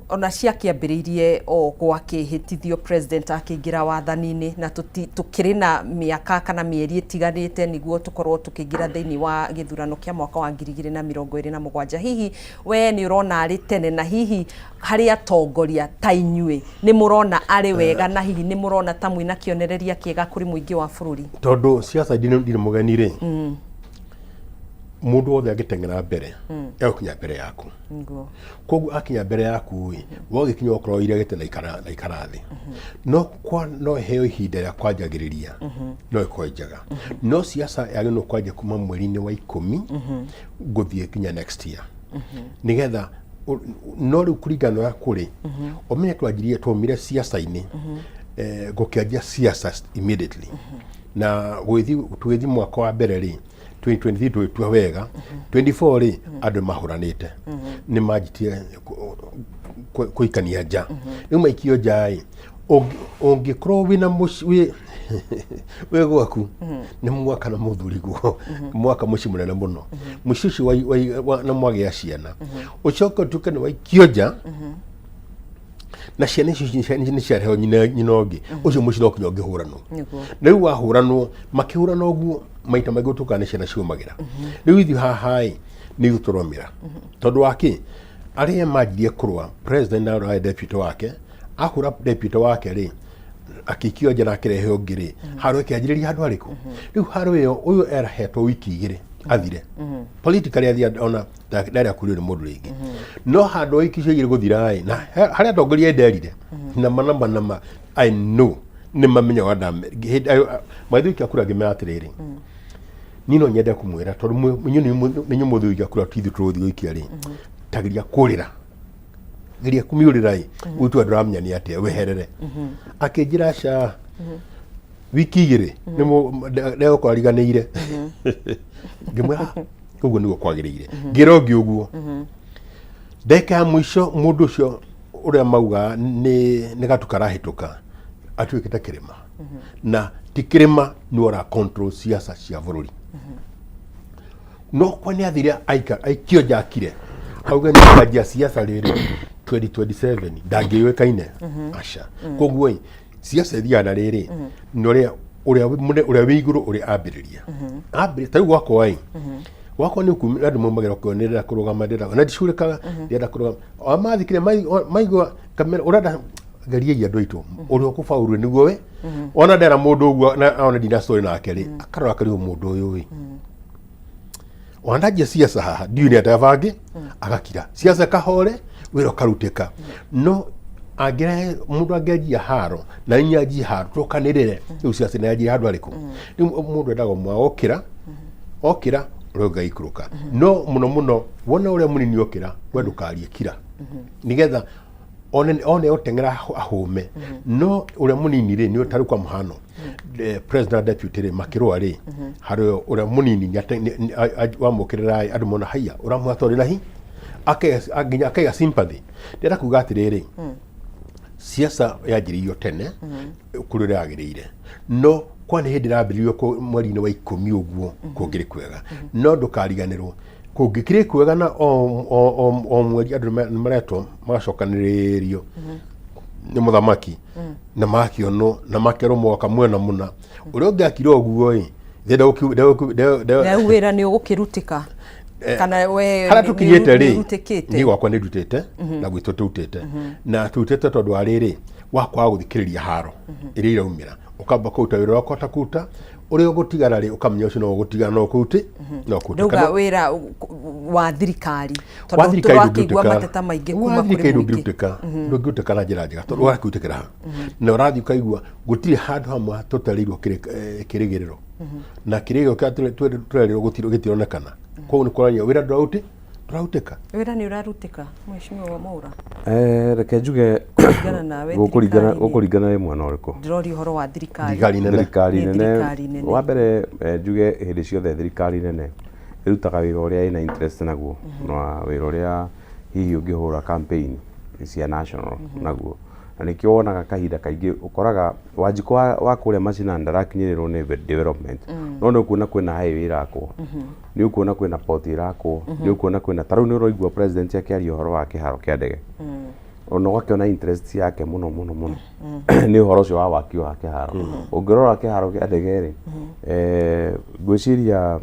ona ciakĩambĩrĩirie o gwakĩhĩtithio president akĩingĩra wathani-inĩ, na tũkĩrĩ na mĩaka kana mĩeri ĩtiganĩte nĩguo tũkorwo tũkĩingĩra thĩinĩ wa gĩthurano kĩa mwaka wa 2027. Hihi we nĩ ũrona arĩ tene, na hihi harĩ atongoria ta inyuĩ nĩ mũrona arĩ wega, na hihi nĩ mũrona ta mwĩna kĩonereria kĩega kũrĩ mũingĩ wa bũrũri? Tondũ ciaca ndirĩ mũgeni rĩ, mundu wothe agĩteng'era mbere egũkinya mbere yaku, koguo akinya mbere yaku wagĩkinya okorwo ire gĩte na ikara thĩ, no heo ihinda rĩa kwanjagĩrĩria, no ĩkorwo njega, no ciaca yagĩrĩirwo kwanja kuma mweri-inĩ wa 10 gũthiĩ kinya next year, nĩgetha no rĩu kũringana na kũrĩ ũmenye twaumire ciaca-inĩ gũkĩanjia ciaca immediately, na tũgĩthiĩ mwaka wa mbere rĩ 2023 tũgĩtua wega, 24 rĩ andũ mahũranĩte, nĩ manjitie kũikania nja, rĩu maikio nja rĩ ũngĩkorwo wĩ gwaku nĩ mwaka na mũthuri guo, mwaka mũciĩ mũnene mũno, mũciĩ ũcio na mwagĩa ciana ũcoka ũtuĩke nĩ waikio nja na ciana icio nĩ ciarehwo nyina ũngĩ, ũcio mũciĩ no nginya ũngĩhũranwo, rĩu wahũranwo makĩhũrana ũguo maita maingĩ ũtuĩkaga nĩ ciana ciumagĩra, rĩu ithuĩ haha nĩ ithuĩ tũromĩra tondũ wake arĩa manjirie kũrũa president na ũrĩa deputy wake ahũra deputy wake rĩ akĩikio nja na akĩrehe ũngĩ rĩ, harũ ĩkĩanjĩrĩria handũ harĩkũ? Rĩu harũ ĩyo ũyũ erahetwo wiki 2 athire politically athia ona ndarĩa kũrĩo nĩ mũndũ rĩngĩ, no handũ wiki icio 2 gũthira na harĩa atongoria nderire na manama I know nĩ mamenyaga maithu ikakura ngĩmenya atĩrĩrĩ, niĩ no nyende kũmwĩra tondũ nĩ mũthuri ikakura tithu tũrũthi gũikia rĩ, tageria kũrĩra geria kũmiũrĩra ĩ ũtu andũramenya nĩ atĩa weherere, akĩnjĩra aca wiki 2 nĩ gũkorwo ariganĩire, ngĩmwĩra ũguo nĩguo kwagĩrĩire, ngĩra ũngĩ ũguo ndeka ya mũico mũndũ ũcio ũrĩa mauga nĩ gatu karahĩtũka atuĩkĩte kĩrĩma, na ti kĩrĩma nĩ ora control ciaca cia bũrũri, no kwa nĩ athire aikio nja akire auga nĩ kwanjia ciaca rĩrĩ 2027 ndangĩũĩkaine aca, koguo ciaca ithiaga na rĩrĩ nĩ ũrĩa wĩ igũrũ ũrĩa ambĩrĩria ta rĩu gwakwa wakwa nĩ kumira andũ maumagĩra kũonera kũrũgama ndĩra na ndicurĩkaga ndĩenda kũrũgama mathikire maigua kamera ũrenda geria andũ aitũ ũrĩa ũkũbaũrũ nĩguo we ona ndera mũndũ ũguo na ona ndina story nake rĩ akarora kariũ mũndũ ũyũ wanajia ciaca haha ndiũ nĩ atabangi agakira ciaca kahore wĩra karutĩka no angĩrehe mũndũ angĩanjia haro na inyanjia haro tũkanĩrĩre rĩu ciaca nĩyanjia handũ arĩkũ rĩu mũndũ endaga mwa okĩra ũrĩa ũngĩikũrũka no mũno wona ũrĩa mũnini okĩra we ndũkarie kira nĩgetha one oteng'era ahũme no ũrĩa mũnini rĩ nĩ ũtarĩ kwa mũhano president deputy rĩ makĩrũa rĩ harĩ ũrĩa mũnini wamũkĩrĩra andũ mona haiya ũramwatwarĩra hi akaiga sympathy ndĩrenda kuga atĩrĩrĩ siasa yanjĩrĩirio tene kũrĩ ũrĩa yagĩrĩire no kwani hĩndĩ ĩrambĩrĩirio mweri-inĩ wa 10 ũguo kũngĩrĩ kwega no ndũkariganĩrwo kũngĩkĩrĩ kwega na o mweri andũ nĩmaretwo magacokanĩrĩrio nĩ mũthamaki na makĩonwo na makerwo mwaka mwena mũna ũrĩa ũngĩakire ũguo wĩra nĩ ũgũkĩrutĩka kana we harĩa tũkinyĩte rĩ niĩ gwakwa nĩ ndutĩte na gwitũ tũrutĩte na tũrutĩte tondũ wa rĩrĩ wakwaga gũthikĩrĩria haro ĩrĩa iraumĩra ũkamba kũruta wĩra wakwa ta kuruta ũrĩa ũgũtigara rĩ ũkamenya ũcio no ũgũtigara no kũruti ndauga wĩra wa thirikari tondũ tũrakĩigua mateta maingĩ kuma kũrĩ mũingĩ ndũngĩrutĩka na njĩra njega tondũ ũrakĩrutĩkĩra ha na ũrathiĩ ũkaigua gũtirĩ handũ hamwe tũtarĩirwo kĩrĩgĩrĩro na kĩrĩgĩrĩro kĩrĩa tũrerĩrwo gĩtironekana koguo nĩ kuonania wĩra ndũrarutĩka wĩra nĩ ũrarutĩka mheshimiwa Mwaura reke njuge gũkũringana nĩ mwena ũrĩkũ ndĩroria ũhoro wa thirikari nene wa mbere njuge hĩndĩ ciothe thirikari nene ĩrutaga wĩra ũrĩa ĩna interest naguo na wĩra ũrĩa hihi ũngĩhũra campaign cia national naguo na nĩkĩo wonaga kahinda kaingĩ ũkoraga Wanjikũ wa kũrĩa macina ndarakinyĩrĩrwo nĩ development no nĩ ũkuona kwĩna highway irakwo nĩ ũkuona kwĩna port irakwo nĩ ũkuona kwĩna tarĩu nĩ ũraigua president akĩaria ũhoro wa kĩharo kĩa ndege ona ũgakĩona interest yake mũno nĩ ũhoro ũcio wa waki wa kĩharo ũngĩrora kĩharo kĩa ndege rĩ ngwĩciria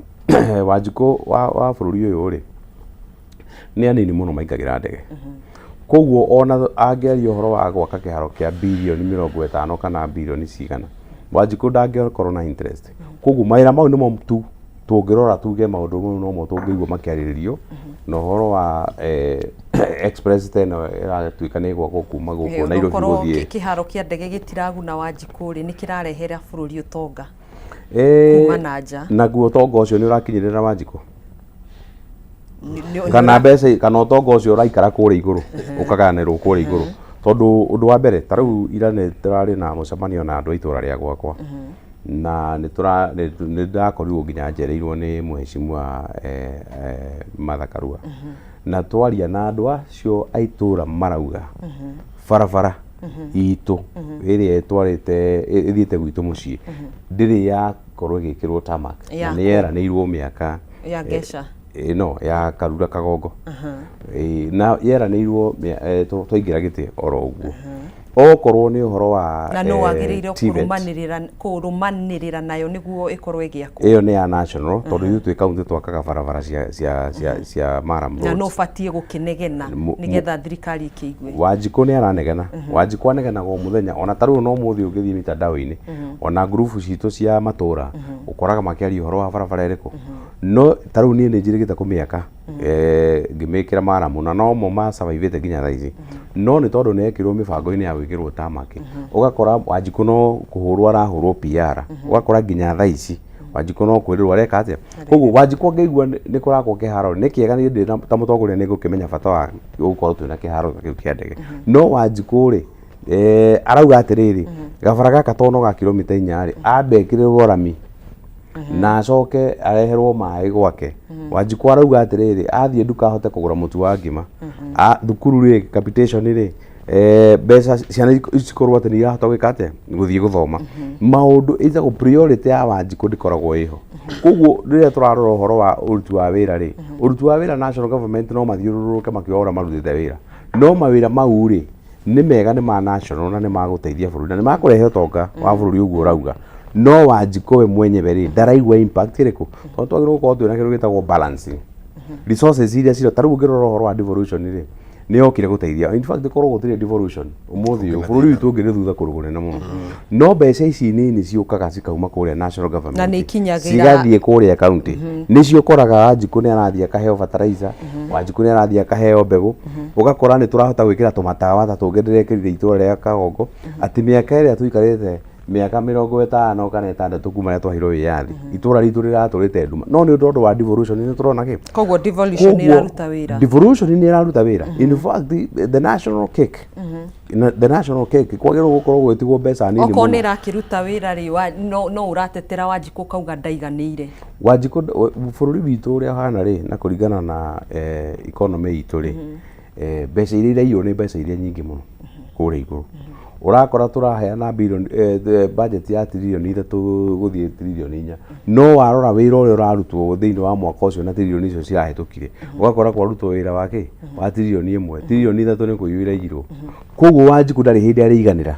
Wanjikũ wa bũrũri ũyũ rĩ nĩ anini mũno maingagĩra ndege koguo ona angĩaria ũhoro wa gwaka kĩharo kĩa birioni 50 kana birioni cigana Wanjikũ ndangĩkorwo na interest koguo mawĩra mau nĩmo tu tũngĩrora tuge maũndũ mau nomo tũngĩigua makĩarĩrĩrio na ũhoro wa express teno ĩratuĩka nĩ gwakwo kuma gũkũ Nairobi gũthiĩ kĩharo kĩa ndege gĩtiraguna Wanjikũ rĩ nĩ kĩrarehera bũrũri ũtonga kuma na nja naguo ũtonga ũcio nĩ ũrakinyĩrĩra Wanjikũ kana mbeca kana ũtonga ũcio ũraikara kũrĩa igũrũ ũkaganĩrwo kũrĩa igũrũ tondũ ũndũ wa mbere tarĩu ira nĩ tũrarĩ na mũcemanio na andũ a itũra rĩa gwakwa na nĩ ndakorirwo nginya njereirwo nĩ mheshimiwa Martha Karua na twaria na andũ acio a itũra marauga barabara itũ ĩrĩa twarĩte ĩthiĩte gwitũ mũciĩ ndĩrĩ yakorwo ĩgĩkĩrwo tarmac na nĩ yeranĩirwo mĩaka ya Gesha no ya Karura Kagongo na yeranĩirwo twaingĩra gĩtĩ oro ũguo okorwo nĩ ũhoro wa na no wagĩrĩire kũrũmanĩrĩra nayo nĩguo ĩkorwo ĩgĩakwo ĩyo nĩ ya national tondũ ithuĩ twĩ kaũntĩ twakaga barabara cia Maram Road na no batiĩ gũkĩnegena nĩgetha thirikari ĩkĩigue Wanjikũ nĩ aranegena Wanjikũ anegenaga o mũthenya ona tarĩu no mũthĩ ũngĩthiĩ mitandao-inĩ ona ngurubu citũ cia matũra ũkoraga makĩaria ũhoro wa barabara ĩrĩkũ no tarĩu niĩ nĩ njĩrĩgĩte kũmĩaka ngĩmĩkĩra Maram na no mo ma survive nginya thaa ici no nĩ tondũ nĩ ekĩrwo mĩbango-inĩ ya gwĩkĩrwo tamaki ũgakora Wanjikũ no kũhũrwo arahũrwo PR ũgakora nginya thaa ici Wanjikũ no kwĩrĩrwo areka atĩa koguo Wanjikũ angĩigua nĩ kũrakwo kĩharo nĩ kĩega niĩ ndĩ ta mũtongoria nĩ ngũkĩmenya bata wa gũkorwo twĩna kĩharo kĩu kĩa ndege no Wanjikũ rĩ arauga atĩrĩrĩ gabara gaka tono ga kilomita 4 rĩ ambe ekĩrĩrwo rami na acoke areherwo maĩ gwake Wanjikũ arauga atĩrĩrĩ athiĩ nduka ahote kũgũra mũtu wa ngima thukuru rĩ capitation rĩ mbeca ciana ikorwo atĩ nĩ irahota gwĩka atĩa gũthiĩ gũthoma maũndũ ĩtagwo priority ya Wanjikũ ndĩkoragwo ĩho koguo rĩrĩa tũrarora ũhoro wa ũruti wa wĩra rĩ ũruti wa wĩra national government no mathiũrũrũke makĩora marutĩte wĩra no mawĩra mau rĩ nĩ mega nĩ ma national na nĩ magũteithia bũrũri na nĩ makũrehe ũtonga wa bũrũri ũguo ũrauga no Wanjikũ we mwenyewe rĩ ndaraigua impact ĩrĩkũ tondũ twagĩrĩirwo gũkorwo twĩna kĩndũ gĩtagwo balancing resources iria cirĩ tarĩu ũngĩrora ũhoro wa devolution rĩ nä okire gå teithia in fact korwo gå tirä devolution umuthi å bå rå ri witå å ngä rä thutha kå rå gå nene må no no mbeca ici nini ciåkaga cikauma kå rä a national government na nä ikinyagä cigathiä kå rä a kaunti nä cio koraga Wanjikå nä arathiä akaheo fertilizer Wanjikå nä arathiä akaheo mbegå å gakora nä tå rahota gwä kä ra tå matawa ta tå ngä ndä rekä rire itå rä a Kagongo atä mä aka ä rä a tå ikarä te miaka 50 kana 6 kuma rä a twahirwo wä yathi itå ra ritå rä ratå rä te nduma no nä å ndå wa devolution nä tå rona kä koguo devolution nä iraruta wä ra devolution nä iraruta wä ra in fact the national cake the national cake kwagä rwo gå korwo gwä tigwo mbeca nini okorwo nä irakä ruta wä ra rä no å ratetera Wanjikå kauga ndaiganä ire Wanjikå bå rå ri witå å rä a hana rä na kå ringana na economy itå rä mbeca iria iraiywo nä mbeca iria nyingä må no kå rä a igå rå urakora turaheana budget ya trilioni 3 guthie trilioni 4 no warora wira uria urarutwo thiini wa mwaka ucio na trilioni icio cirahetukire ugakora kwarutwo wira wake wa trilioni 1 trilioni 3 ni kuyuira igirwo koguo Wanjikũ ndari hindi ariganira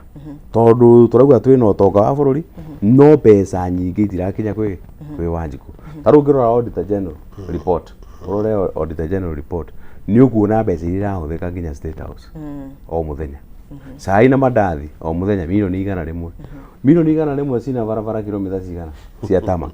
tondu turauga twina utonga wa bururi no mbeca nyingi itirakinya kwi Wanjikũ taru ngirora auditor general report urore auditor general report ni ukuona mbeca iria irahuthika nginya state house o muthenya sai na madathi o muthenya milioni 100 milioni 100 cina barabara kilomita cigana cia tamak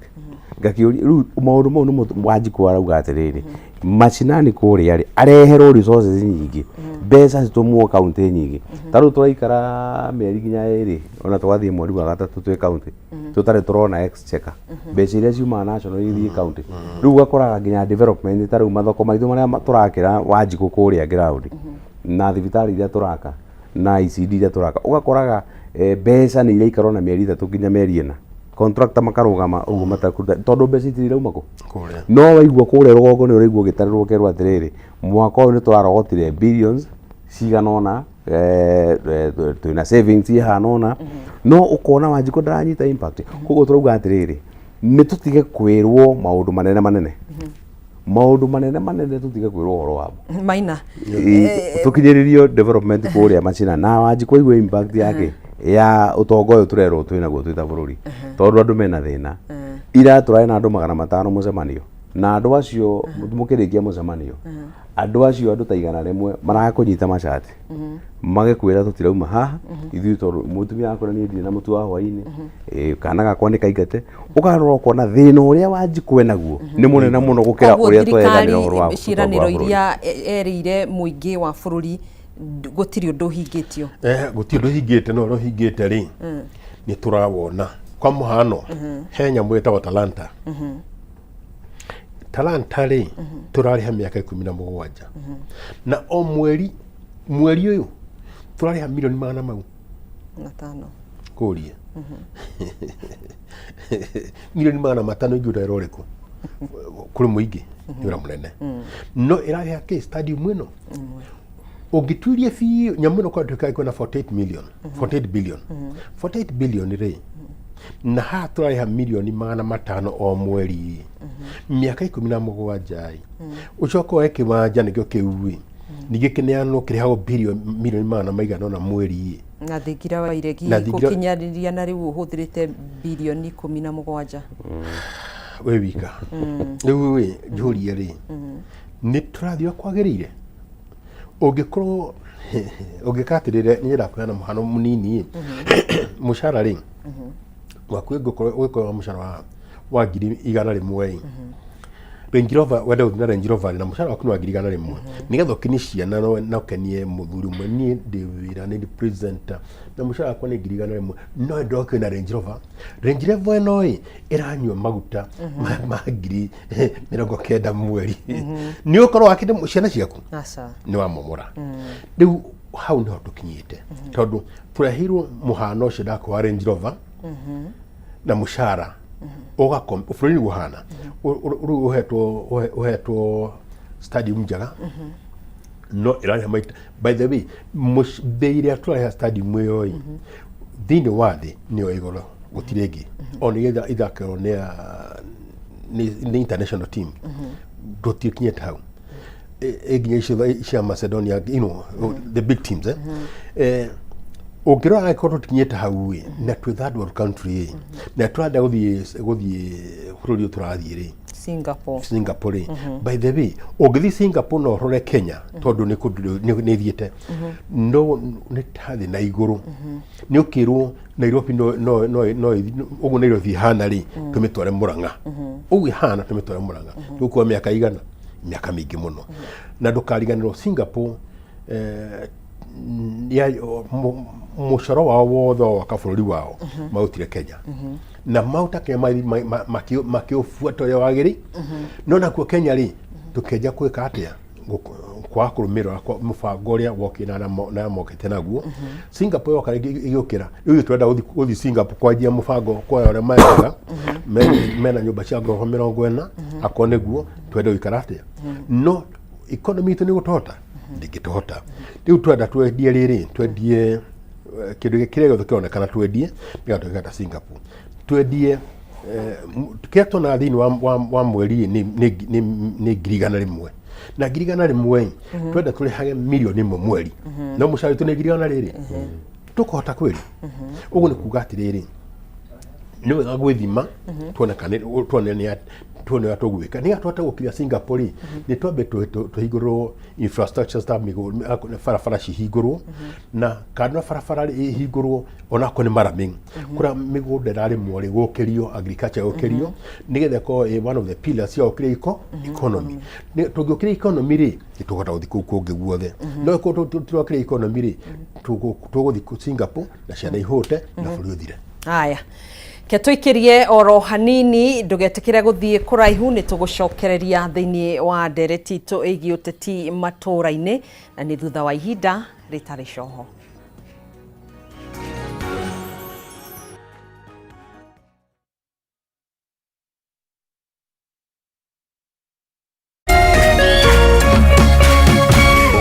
ngakiuri riu maundu mau ni Wanjikũ arauga atiriri macinani kuria ri areherwo resources nyingi mbeca citumwo county nyingi taru turaikara meri ginya iri ona twathie mweri wa gatatu twi county tutare turona exchequer mbeca iria ciuma national ithie county riu gakoraga nginya development taru mathoko maithu maria turakira Wanjikũ kuria ground na thibitari iria turaka na ICD iria turaka ugakoraga mbeca ni iria ikarwo na mieri 3 nginya mieri 4 contractor makarugama uguo matakuruta tondu mbeca itirira umako no waigua kuria rugongo ni uraigua gitariro kerwo atiriri mwaka uyu ni turarogotire billions ciganona twina savings ihanona no ukona Wanjikũ ndaranyita impact koguo turauga atiriri ni tutige kwirwo maundu manene manene maundu manene tutige kwirwo horo wabo Maina tukinyiririo development kuria macina na Wanjikũ igwe impact yake ya utongo uyu turerwo twina guo twita bururi tondu andu mena thina ira turae na andu 500 mucemanio na andu acio mukirikia mucemanio andu acio andu ta 100 marakunyita macati magikwira tutirauma haha ithui tondu mutumia akora ni ndina mutu wa hwaini kana gakwa ni kaingate ukarora ukona thina uria Wanjikũ enaguo ni munene muno gukira uria tweganira horo wa ciraniro iria erire muingi wa bururi gutiri undu hingitio gutiri undu hingite no ro hingite ri ni turawona kwa muhano he nyamu etagwo Talanta Talanta ri turariha miaka 17 na o mweri uyu turariha milioni 500 kuria milioni 500 igura eroreko kuri muingi yura munene no irahiha ke stadium ino ugituirie fi nyamu no kwa tukai kuna 48 million 48 billion 48 billion ri na ha turariha milioni 500 o mweri miaka 17 ucoka weke wanja nikio kiui nigikineano kirihago billion milioni 500 maigana na mweri na thingira wa iregi gukinyariria na riu uhuthirite bilioni 17 we wika riu we juria ri ni turathio kwagirire ungikorwo ungikatirire ni ndakwena muhano munini mushara ri wakwe gukorwo mushara wa ngiri 100 Range Rover wenda uthina Range Rover na mushara waku wa ngiri 100 nigetha ukinishia na ukenie muthuri umwe ni ndivira ni presenter na mushara waku ni ngiri 100 no ndoke na Range Rover eno iranywa maguta ma ngiri 90 mweri ni ukorwo akinde muciana ciaku asa ni wa momora riu hau ni hotukinyite tondu turahirwo muhano ucio ndakwa Range Rover na mushara ugakom ufurini guhana uhetwo stadium njaga no iranya maita by the way beire atwa stadium yo thini wathi niyo igoro gutiregi onigetha ithakero ni international team dotikinyete hau eginya cia Macedonia the big teams ukirora ikoto tikinyete hau na to third world country na twada guthie bururi turathie ri Singapore. By the way, ogithi Singapore no rore Kenya tondu ni thiete. No ni tathi na iguru. Ni ukirwo Nairobi no ugu Nairobi hana ri tumitware Murang'a. Ugu hana tumitware Murang'a. Tuko miaka igana, miaka mingi muno. Na ndukariganirwo Singapore ya mucoro wao wothe wa kabũrũri wao mautire Kenya na mauta Kenya makĩũbuata ũrĩa wagĩrĩ no nakuo Kenya rĩ tũkĩenja kwĩka atĩa kwa kũrũmĩrĩra mũbango ũrĩa wokĩna na mokĩte naguo Singapore yoka igĩũkĩra rĩu turenda gũthiĩ Singapore kwanjia mũbango kwa ũrĩa mekaga mena nyũmba cia ngoroba 40 akoo nĩguo twende gũikara atĩa no economy itũ nĩ gũtota ndingĩtota rĩu twenda twendie rĩrĩ twendie kĩndũ kĩrĩa gĩothe kĩronekana twendie nĩgatũ gĩkata Singapore twendie kĩrĩa tũna thĩinĩ wa mweri nĩ ngiri igana rĩmwe na ngiri igana rĩmwe twenda tũrĩhage mirioni ĩmwe mweri no mũcara witũ nĩ ngiri igana rĩrĩ tũkũhota kweli ũguo nĩ kuuga atĩrĩrĩ nĩ wega gwĩthima tuone ya tũgwĩka nĩ atwata gũkinya Singapore nĩ twambe tũhingũrwo infrastructures ta barabara cihingũrwo na kana barabara ihingũrwo onako nĩ maraming kũra mĩgũnda ĩrarĩmwo rĩ gũkĩrio agriculture gũkĩrio nĩgetha ko one of the pillars cia gũkĩria economy tũngĩũkĩria economy rĩ tũkũhota gũthiĩ kũu kũngĩ guothe no tũgĩũkĩria economy rĩ tũgũthiĩ Singapore na ciana ihũte na bũrũri ũthire. Haya. Ketũikirie oro hanini ndugetikire guthie kuraihu ni tugucokereria thiini wa ndereti itu ĩgiĩ ũteti matũra-inĩ na ni thutha wa ihinda ritari coho.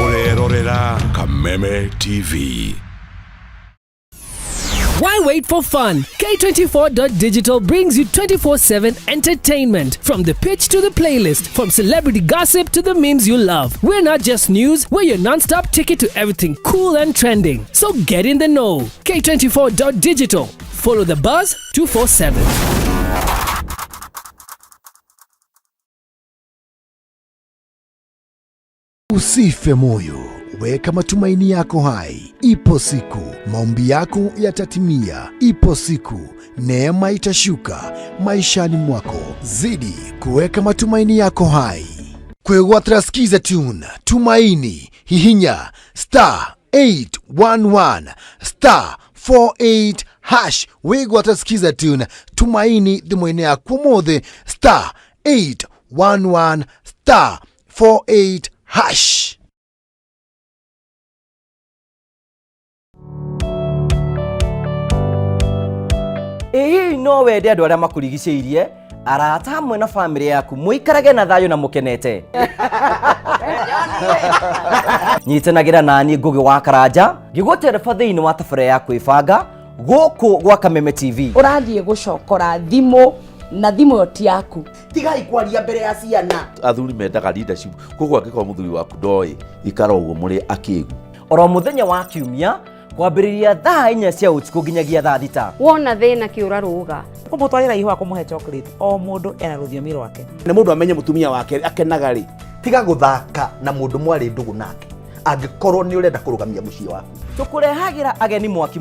Urerorera Kameme TV. Why wait for fun? K24.digital brings you 24/7 entertainment. From the pitch to the playlist, from celebrity gossip to the memes you love. We're not just news, we're your non-stop ticket to everything cool and trending. So get in the know. K24.digital. Follow the buzz 247. Usife moyo, weka matumaini yako hai. Ipo siku maombi yako yatatimia. Ipo siku neema itashuka maishani mwako. Zidi kuweka matumaini yako hai. Kwegwatira skiza tune tumaini hihinya *811 *48# wegwatira skiza tune tumaini thimũ-inĩ yaku mothe *811 *48#. Ĩĩ no wende andũ arĩa makũrigicĩirie arata hamwe na famĩlĩ yaku mũikarage na thayũ na mũkenete. Nyitanagĩra naniĩ Ngũgĩ wa Karanja ngĩgũtereba thĩinĩ wa thabara ya kwĩbanga gũkũ gwa Kameme TV. Ũrathiĩ gũcokora thimũ na thimũ yo ti yaku. Tigai kwaria mbere ya ciana. Athuri mendaga leadership koguo angĩkorwo mũthuri waku ndoĩ ikara ũguo mũrĩ akĩgu. Oro mũthenya wa kiumia kwambĩrĩria thaa 4 cia ũtukũ nginyagia thaa 6. Wona thĩna kĩũra rũga. Kũmũtwarĩra ihũa kũmũhe chocolate o mũndũ ena rũthiomi rwake. Nĩ mũndũ amenye mũtumia wake akenaga rĩ. Tiga gũthaka na mũndũ mwarĩ ndũgũ nake. Angĩkorwo nĩ ũrenda kũrũgamia mũciĩ waku. Tũkũrehagĩra ageni mwaki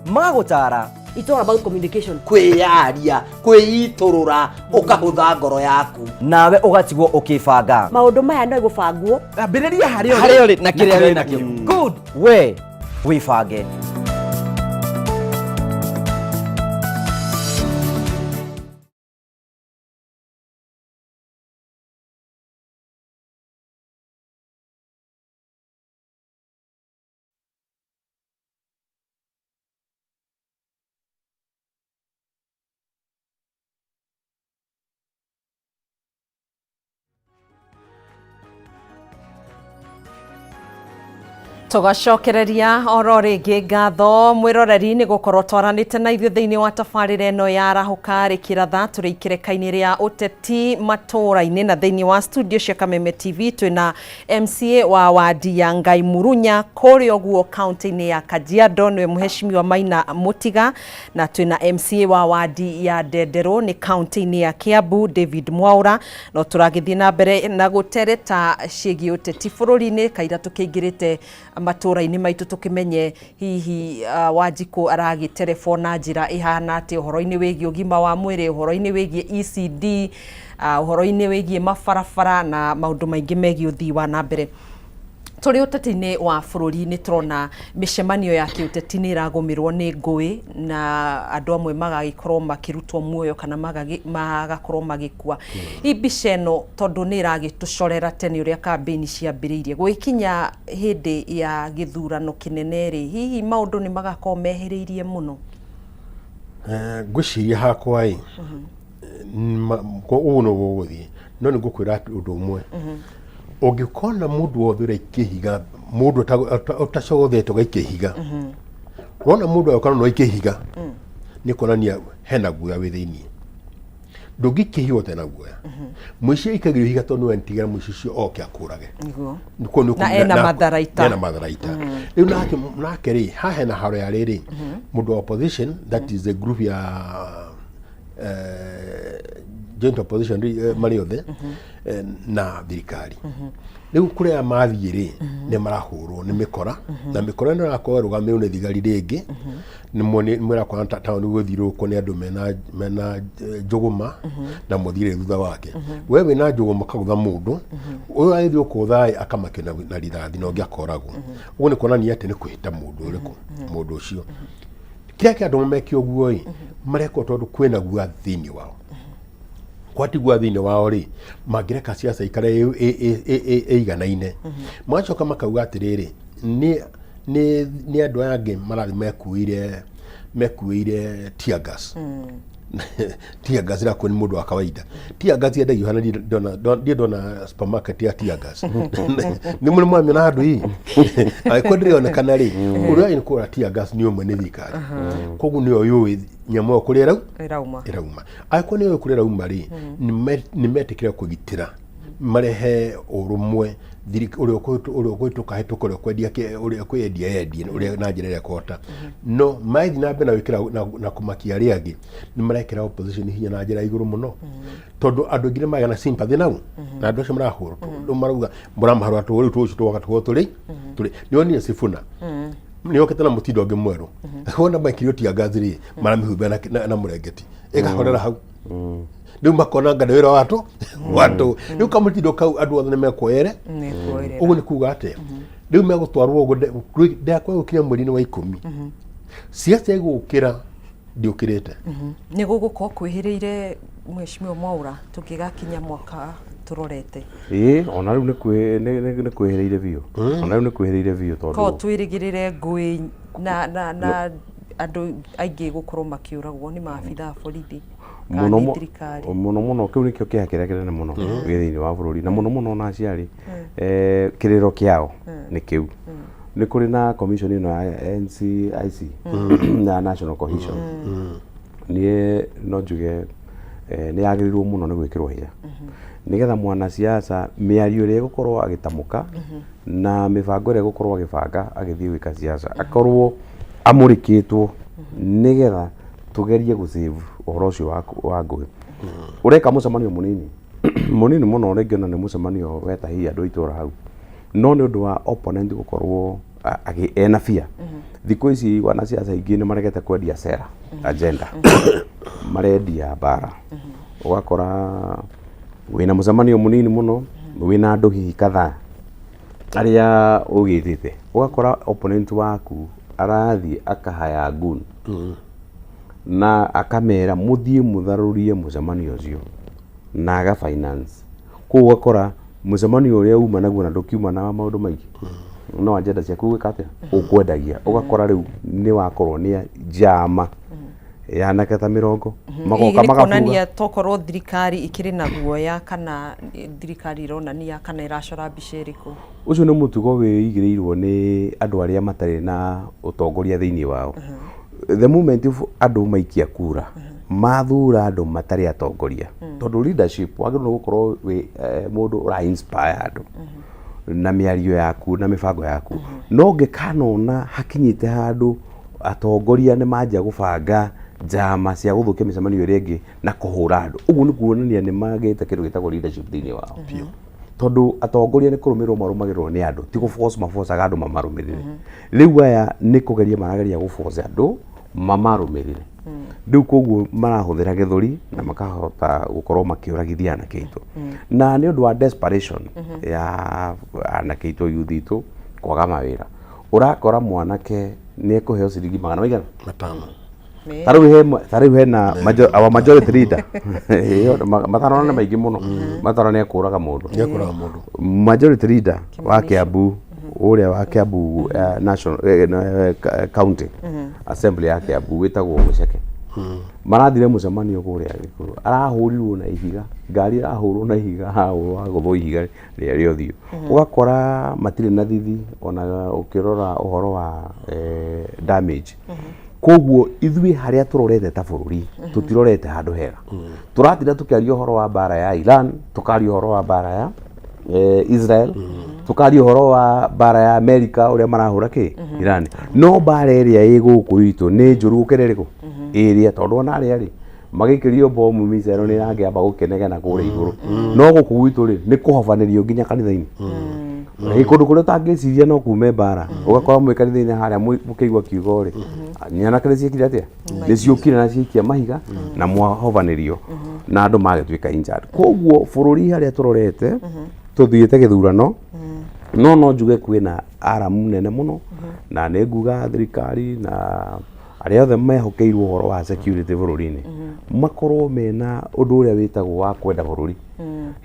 magũtara. It's all about communication. Kwĩyaria, kwĩitũrũra, ũkahũtha ngoro yaku. Nawe ũgatigwo ũkĩbanga. Maũndũ maya no gũbangwo. Ambĩrĩria harĩa ũrĩ na kĩrĩa wĩ nakĩo. Good. We wĩbange. Tugacokereria oro ringi ngatho mwiroreri ni gukorwo twaranite na ithuĩ thĩinĩ wa tabarĩra ĩno ya Rahuka Rĩkĩratha tũrĩ ikereka-inĩ rĩa ũteti matũra-inĩ na thĩinĩ wa studio cia Kameme TV twĩna MCA wa wadi ya Ngai Murunya kũrĩa ũguo kaunti-inĩ ya Kajiado nĩwe Mheshimiwa Maina Mũtiga na twĩna MCA wa wadi ya Ndenderũ nĩ kaunti-inĩ ya Kiambu David Mwaura no tũragĩthiĩ na mbere na gũtereta ciĩgiĩ ũteti bũrũri-inĩ kaira tũkĩingĩrĩte matũra-inĩ maitũ tũkĩmenye hihi Wanjikũ aragĩterebona njĩra ihana atĩ ũhoro-inĩ wĩgiĩ ũgima wa mwĩrĩ, ũhoro-inĩ wĩgiĩ ECD, ũhoro-inĩ wĩgiĩ mabarabara na maũndũ maingĩ megiĩ ũthii wa na mbere. Tũrĩ ũteti-inĩ wa bũrũri nĩ tũrona mĩcemanio ya kĩũteti nĩ ĩragũmĩrwo nĩ ngũĩ na andũ amwe magagĩkorwo makĩrutwo muoyo kana magakorwo magĩkua. Mbica ĩno tondũ nĩ ĩragĩtũcorera tene ũrĩa kambĩini ciambĩrĩirie gũgĩkinya hĩndĩ ya gĩthurano kĩnene rĩ, hihi maũndũ nĩ magakorwo mehĩrĩirie mũno. Ngwĩciria hakwa ĩ ũguo no gũgũthiĩ no nĩ ngũkwĩra ũndũ ũmwe. Ũngĩkona mũndũ wothe ũraikĩhiga mũndũ ũtacogothetwo gaikĩhiga wona mũndũ agĩkorwo no ikĩhiga nĩ kuonania hena guoya wĩ thĩinĩ ndũngĩkĩhiga ũtena guoya mũici aikagĩrio higa tondũ nĩwe ntigĩra mũici ũcio oke akũrage na ena matharaita rĩu nake rĩ haha hena haro ya rĩrĩ mũndũ wa opposition that is the group ya joint opposition marĩ othe na thirikari rĩu kũrĩa mathiĩ rĩ nĩ marahũrwo nĩ mĩkora na mĩkora ĩno ĩrakorwo ĩrũgamĩrĩirwo nĩ thigari rĩngĩ nĩ mũrakora taũni gũthirũkwo nĩ andũ mena njũgũma na mũthire thutha wake we wĩna njũgũma kagũtha mũndũ ũyũ agĩthiĩ kũtha akamakio na rithathi na ũngĩ akoragwo ũguo nĩ kuonania atĩ nĩ kwĩhĩta mũndũ ũrĩkũ mũndũ ũcio kĩrĩa kĩa andũ mekio ũguo ĩ marekwo tondũ kwĩna guoya thĩinĩ wao kwatigua thĩinĩ wao rĩ mangĩreka ciaca ikare ĩiganaine magacoka makauga atĩrĩrĩ nĩ andũ aya angĩ marathiĩ mekuĩire tear gas tear gas ĩrakuo nĩ mũndũ wa kawaida tear gas yendagio hana ndiĩ ndona supermarket ya tear gas nĩ mũrĩ mwamĩona handũ hii agĩkorwo ndĩrĩonekana rĩ ũrĩa nĩ kũgũra tear gas nĩ ũmwe nĩ thirikari koguo nĩyo yũĩ nyamũ ĩyo kũrĩa ĩrauma agĩkorwo nĩyo kũrĩa ĩrauma rĩ nĩ metĩkĩra kũgitĩra marehe ũrũmwe ũrĩa ũgũĩtũka hĩtũka ũrĩa kwĩendia ũrĩa na njĩra ĩrĩa kũhota no maĩthi na mbere na gwĩkĩra na kũmakia arĩa angĩ nĩ marekĩra opposition hinya na njĩra igũrũ mũno tondũ andũ aingĩ nĩ magĩa na sympathy nau na andũ acio marahũrwo rĩu marauga mũramaharwa tũrĩ tũcio tũgatũgwo tũrĩ nĩonire Sifuna nĩ okĩte na mũtindo ũngĩ mwerũ wona maikirio tia ngazi rĩ maramĩhumbia na mũrengeti ĩgahorera hau rĩu makona ngada wĩra watũ rĩu kamũtindo kau andũ othe nĩ mekuoere ũguo nĩ kuuga atĩa rĩu megũtwarwo ũguo ndakwa gũkinya mweri-inĩ wa 10 ciaca igũkĩra ndiũkĩrĩte nĩ gũgũkorwo kwĩhĩrĩire Mheshimiwa Mwaura tũkĩgakinya mwaka tũrorete ona rĩu nĩ kwĩhĩrĩire biũ ona rĩu nĩ kwĩhĩrĩire biũ tondũ ko twĩrĩgĩrĩre ngũĩ na andũ aingĩ gũkorwo makĩũragwo nĩ maabitha borithi mũno kĩu nĩkĩo kĩeha kĩrĩa kĩnene mũno thĩinĩ wa bũrũri na mũno na aciari kĩrĩro kĩao nĩ kĩu nĩ kũrĩ na commission ĩno ya NCIC na National Cohesion niĩ no njuge nĩ yagĩrĩirwo mũno nĩ gwĩkĩrwo hinya nĩgetha mwana siasa mĩario ĩrĩa gũkorwo agĩtamũka na mĩbango ĩrĩa gũkorwo agĩbanga agĩthiĩ gwĩka siasa akorwo amũrĩkĩtwo nĩgetha tũgerie gũsave ũhoro ũcio wa ngũĩ ũreka mũcemanio mũnini mũno ũrĩngĩona nĩ mũcemanio weta hihi andũ itũra hau no nĩ ũndũ wa opponent gũkorwo ena fear thikũ ici wanasiasa aingĩ nĩ maregete kwendia sera agenda marendia bara ũgakora wĩna mũcemanio mũnini mũno wĩna andũ hihi kadhaa arĩa ũgĩthĩte ũgakora opponent waku arathiĩ akahaya gun na akamera mũthiĩ mũtharũrie mũcemanio ũcio na aga finance kũu ũgakora mũcemanio ũrĩa uma naguo na ndũkiuma na maũndũ maingĩ no agenda ciaku gwĩka atĩa ũkwendagia ũgakora rĩu nĩ wakorwo nĩ njama yanake ta 40 magoka magakuonania tokorwo thirikari ikiri na guoya kana thirikari ironania kana iracora mbica iriku. Ucio nĩ mũtugo wĩigĩrĩirwo nĩ andũ arĩa matarĩ na ũtongoria thĩinĩ wao. The moment andũ maikia kura mathura andũ matarĩ atongoria, tondũ leadership wagĩrĩirwo gũkorwo mũndũ ũra inspire andũ na mĩario yaku na mĩbango yaku. No ngĩkanona hakinyĩte handũ atongoria nĩ manjia gũbanga njama cia gũthũkia mĩcemanio ĩrĩa ĩngĩ na kũhũra andũ, ũguo nĩ kuonania nĩ magĩte kĩndũ gĩtagwo leadership thĩinĩ wao. Tondu atongoria nĩ kũrũmĩrĩrwo marũmagĩrĩrwo nĩ andũ, ti gũforce maforcaga andũ mamarũmĩrĩre. Rĩu aya nĩ kũgeria marageria gũforce andũ mamarũmĩrĩre. Rĩu koguo marahũthĩra gĩthũri na makahota gũkorwo makĩũragithia anake aitũ. Na nĩ ũndũ wa desperation ya anake aitũ youth aitũ kwaga mawĩra, ũrakora mwanake nĩ ekũheo ciringi 500 tarĩu hena our majority leader matano nĩ maingĩ mũno, matano nĩ ekũraga mũndũ, majority leader wa Kiambu, ũrĩa wa Kiambu national county assembly ya Kiambu wĩtagwo Muceke, marathire mũcemanio kũrĩa Gĩkũyũ, arahũrirwo na ihiga, ngari irahũrwo na ihiga, gũthwo ihiga rĩrĩa rĩothiũ, ũgakora matirĩ na thithi ona ũkĩrora ũhoro wa damage. Koguo ithuĩ harĩa tũrorete ta bũrũri tũtirorete handũ hega. Tũratinda tũkĩaria ũhoro wa mbara ya Iran, tũkaria ũhoro wa mbara ya Israel, tukaria ũhoro wa mbara ya America ũrĩa marahũra Iran. No mbara ĩrĩa ĩ gũkũ itũ nĩ njũru gũkĩra ĩrĩkũ? Ĩrĩa tondũ ona arĩa rĩ magĩkĩrio bomu Misero nĩ yangĩamba gũkenegena kũrĩa igũrũ. No gũkũ gwitũ rĩ nĩ kũhobanĩrio nginya kanitha-inĩ. Kũndũ kũrĩa ũtangĩciria no kuume mbara, ũgakora mwĩ kanitha-inĩ harĩa mũkĩigua kiugo rĩ, nyanake nĩ ciĩkire atĩa? Nĩ ciũkire na ciikia mahiga na mwahobanĩrio na andũ magĩtuĩka injured. Koguo bũrũri harĩa tũrorete tuthiĩte gĩthurano, no njuge kwĩna aramu nene mũno, na nĩ nguga thirikari na arĩa othe mehokeirwo ũhoro wa security bũrũri-inĩ makorwo mena ũndũ ũrĩa wĩtagwo wa kwenda bũrũri.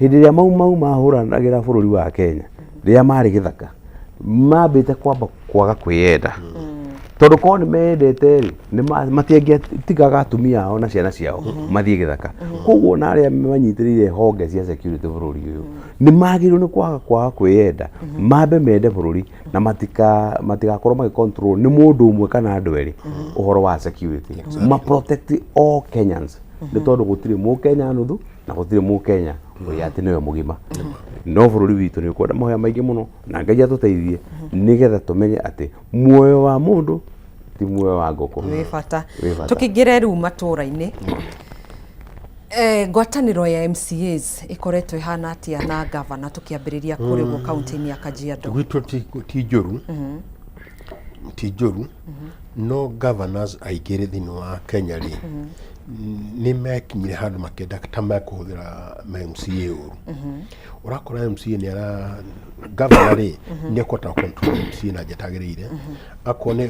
Hĩndĩ ĩrĩa mau mahũranagĩra bũrũri wa Kenya rĩrĩa marĩ gĩthaka, mambĩte kwamba kwaga kwĩyenda, tondũ korwo nĩ mendete rĩ matiangĩtigaga atumia ao na ciana ciao mathiĩ gĩthaka. Koguo na arĩa manyitĩrĩire honge cia security bũrũri ũyũ nĩ magĩrĩirwo nĩ kwaga kwĩyenda, mambe mende bũrũri na matigakorwo magĩcontrol nĩ mũndũ ũmwe kana andũ erĩ ũhoro wa security, ma protect all Kenyans, nĩ tondũ gũtirĩ Mũkenya nuthu na gũtirĩ Mũkenya ũrĩa atĩ nĩwe mũgima. No bũrũri witũ nĩ ũkwenda mahoya maingĩ mũno na Ngai atũteithie nĩgetha tũmenye atĩ muoyo wa mũndũ ti muoyo wa ngũkũ. Wĩ bata. Tũkĩingĩre rĩu matũũra-inĩ, ngwatanĩro ya MCAs ĩkoretwo ĩhana atĩa na gavana tũkĩambĩrĩria kũrĩgwo kaunti-inĩ ya Kajiado? Gwitũ ti njũru, no governors aingĩ thĩinĩ wa Kenya rĩ nĩ mekinyire handũ makĩenda ta mekũhũthĩra MCA ũru. Ũrakora MCA nĩ governor rĩ nĩ ekũhota control MCA na njĩra yagĩrĩire, akorwo nĩ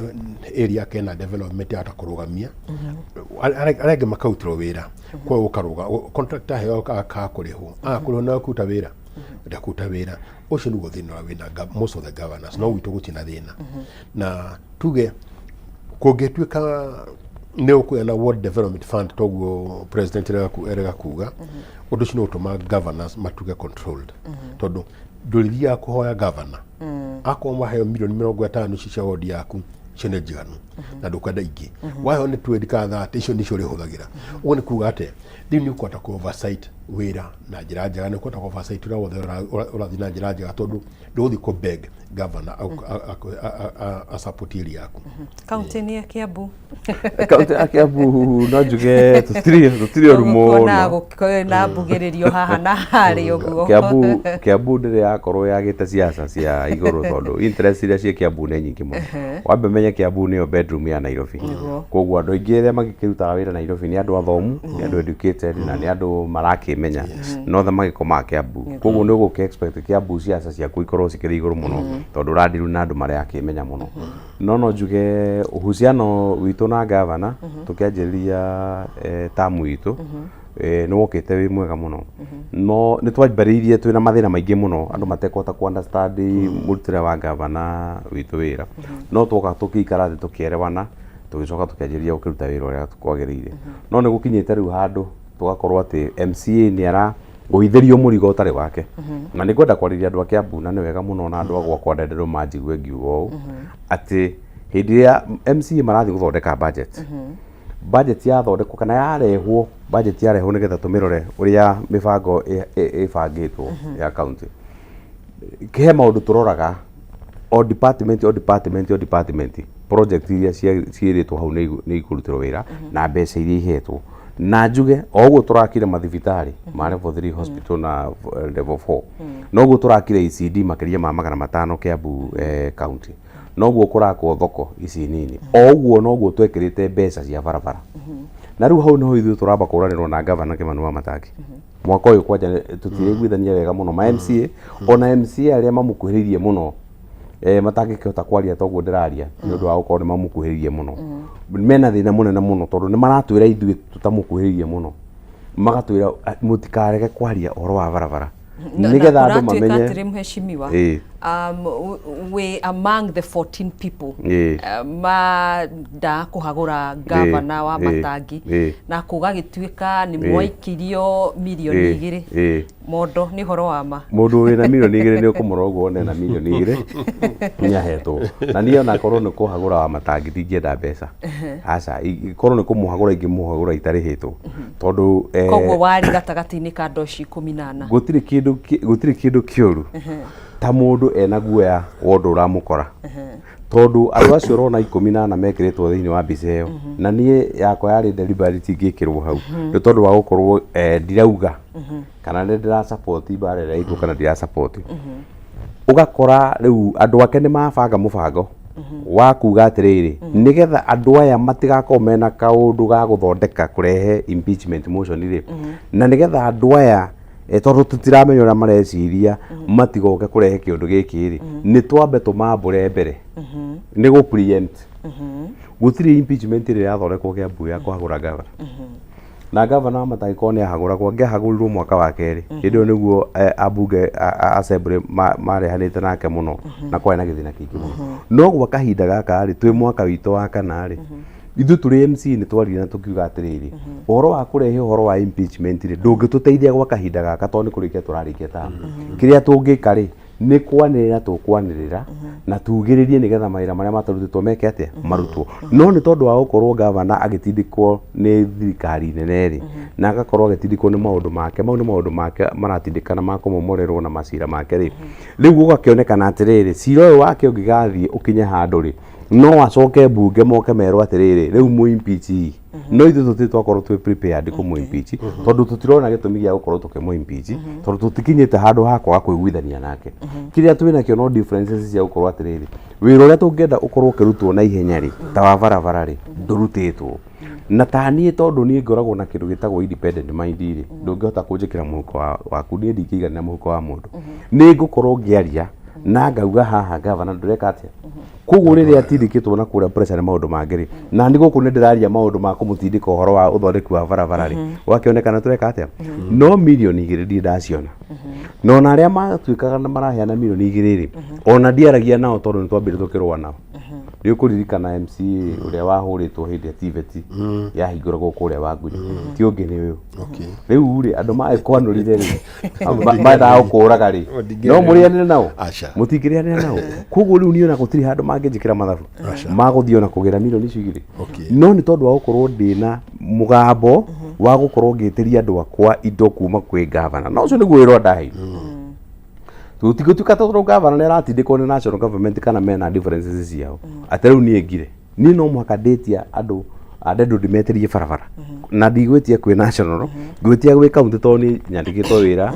area yake na development yahota kũrũgamia, arĩa angĩ makarutĩrwo wĩra, koguo ũkarũga contractor heo akakũrĩhwo, akũrĩhwo na kũruta wĩra ndakuta wĩra. Ũcio nĩguo thĩna wa wĩna most of the governors, no gwitũ gũtirĩ na thĩna. Na tuge kũngĩtuĩka nĩ ũkuoya na World Development Fund toguo president erega kuga, ũndũ ũcio nĩ ũtũma governors matuge controlled, tondũ ndũrĩthiaga kũhoya governor akorwo maheo mirioni 50 cia wodi yaku icio nĩ njiganu na ndũkwenda ingĩ, waheo nĩ 20 kana 30 icio nĩcio ũrĩhũthagĩra. Ũguo nĩ kuga atĩ rĩu nĩ ũkũhota ku oversight wĩra na njĩra njega, nĩ ũkũhota ku oversight ũrĩa wothe ũrathiĩ na njĩra njega, tondũ ndũgũthiĩ kũ beg governor a support area yaku. Kaunti-inĩ ya Kiambu, kaunti ya Kiambu no njuge tũtirĩ ũru mũno na mbugĩrĩrio haha na harĩ ũguo. Kiambu ndĩrĩ yakorwo yagĩte ciaca cia igũrũ, tondũ interest iria ciĩ Kiambu nĩ nyingĩ mũno. Wambe menye Kiambu nĩyo bedroom ya Nairobi, koguo andũ aingĩ arĩa magĩkĩrutaga wĩra Nairobi nĩ andũ athomu, nĩ andũ educated na nĩ andũ marakĩmenya, no othe magĩkomaga Kiambu. Koguo nĩ ũgũkĩ expect Kiambu ciaca ciaku ikorwo cikĩrĩ igũrũ mũno, tondũ ũrandiru na andũ marĩa akĩmenya mũno. No njuge uhusiano witũ na gavana tũkĩanjĩrĩria tamu witũ nĩ wokĩte wĩ mwega mũno, no nĩ twambĩrĩirie twĩna mathĩna maingĩ mũno, andũ matekũhota ku understand mũrutĩre wa gavana witũ wĩra, no twoka tũkĩikara thĩ tũkĩerewana, tugicoka tukianjiria gukiruta wira uria kwagirire no ni gukinyite riu handu tugakorwo ati MCA ni ara guitherio murigo utari wake na ni kwenda kwariria andu a Kiambu na ni wega muno na andu agwa kwa ndenderu manjigue ngiuga uu ati hindi ya MCA marathi guthondeka budget ya thondekwo kana yarehwo budget yarehwo nigetha tumirore uria mibango ibangitwo ya county kihe maundu turoraga o department project iria ciiritwo hau ni ikurutirwo wira na mbeca iria ihetwo na njuge oguo turakire mathibitari ma level 3 hospital na level 4 noguo turakire ECD makiria ma 500 Kiambu county noguo kurakwo thoko ici nini oguo noguo twekirite mbeca cia barabara na riu hau niho ithuĩ turamba kuranirwo na gavana Kimani Wamatangi mwaka uyu kwanja tutiriguithania wega muno ma MCA ona MCA aria mamukuhiririe muno matangikihota kwaria toguo ndiraria ni undu wa gukorwo ni mamukuhiririe muno mena thina munene muno tondu ni maratwira ithuĩ tutamukuhiririe muno magatwira mutikareke kwaria uhoro wa barabara nigetha andu mamenye mheshimiwa we among the 14 people da kuhagura governor wa Matangi na kuga gituika ni mwaikirio milioni 2 mondo ni horo wa ma mundu wina milioni 2 ni ukumurogwo na milioni 2 nyahetwo na niyo na korwo ni kuhagura wa Matangi ndingienda mbeca aca korwo ni kumuhagura ingimuhagura itarihetwo tondu kogwo wari gatagati-ini ka ndoci 18 gutiri kindu kiuru ta mundu ena guoya wondu uramukora tondu andu acio rona 18 mekiritwo thiini wa mbica iyo na nie yakwa yari deliberate ngikirwo hau ni tondu wa gukorwo ndirauga kana ndira support barera itu kana ndira support ugakora riu andu ake ni mabanga mubango wa kuga atiriri nigetha andu aya matigakorwo mena kaundu ga guthondeka kurehe impeachment motion ri na nigetha andu aya tondu tutiramenya uria mareciria matigoke kurehe kiundu giki ri ni twambe tumambure mbere ni gu preempt gutiri impeachment ri yathondekwo Kiambu ya kuhagura gavana na gavana wa Matangi kone ahagura kwa ngehagurirwo mwaka wa keri hindio niguo abunge assembly marehanite nake muno na kwa ena githina kingi muno no gwa kahinda gaka ri twi mwaka wito wa kana ri ithu turi MC ni twarire na tukiuga atiriri uhoro wa kurehe uhoro wa impeachment ri ndungituteithia gwa kahinda gaka tondu kurikia turarikia ta kiria tungika ri ni kwanirira tukwanirira na tugiririe nigetha mawira maria matarutitwo meke atia marutwo no ni tondu wa gukorwo gavana agitindikwo ni thirikari nene ri na agakorwo agitindikwo ni maundu make mau ni maundu make maratindikana ma kumomorerwo na macira make ri riu gugakionekana atiriri cira uyu wake ungigathie ukinye handu ri no acoke bunge moke merwo atiriri riu mu impeach no ithu tuti twakorwo twi prepared kumu impeach tondu tutirona gitumi gia gukorwo tukimu impeach tondu tutikinyite handu hakwa kuiguithania nake kiria twina kio no differences cia gukorwo atiriri wira uria tungienda ukorwo ukirutwo na ihenya ri ta wa barabara ri ndurutitwo na tani tondu ni ngoragwo na kindu gitagwo independent mind ri ndungihota kunjikira muhuko waku ni ndikigana muhuko wa mundu ni ngukorwo ngiaria na ngauga haha gavana ndureka atia koguo riria atindikitwo na kuria pressure ni maundu mangiri na ndi guku ni ndiraria maundu ma kumutindika uhoro wa uthondeku wa barabara ri wakionekana tureka atia no milioni 2 ndi ndaciona no na aria matwikaga na maraheana milioni 2 ri ona ndiaragia nao tondu ni twambire tukirwa nao riu kuririkana MCA uria wahuritwo hindi TVET yahinguragwo kuria Wangũi ti ungi ni uyu riu ri andu maikwanurire ri maenda gukuraga ri no murianire nao mutingirianire nao koguo riu niona gutiri handu manginjikira mathabu maguthio na kugira milioni icio igiri no ni tondu wa gukorwo ndina mugambo wa gukorwo ngitiria andu akwa indo kuma kwi gavana no ucio niguo wira ndaheirwo tutigutuka tondu gavana ni aratindikwo ni national government kana mena differences ciao atariu ni ngire ni no mwaka datea andu andu ndimeterie barabara na ndigwitia kwi national ngwitia gwi county toni nyandikitwo wira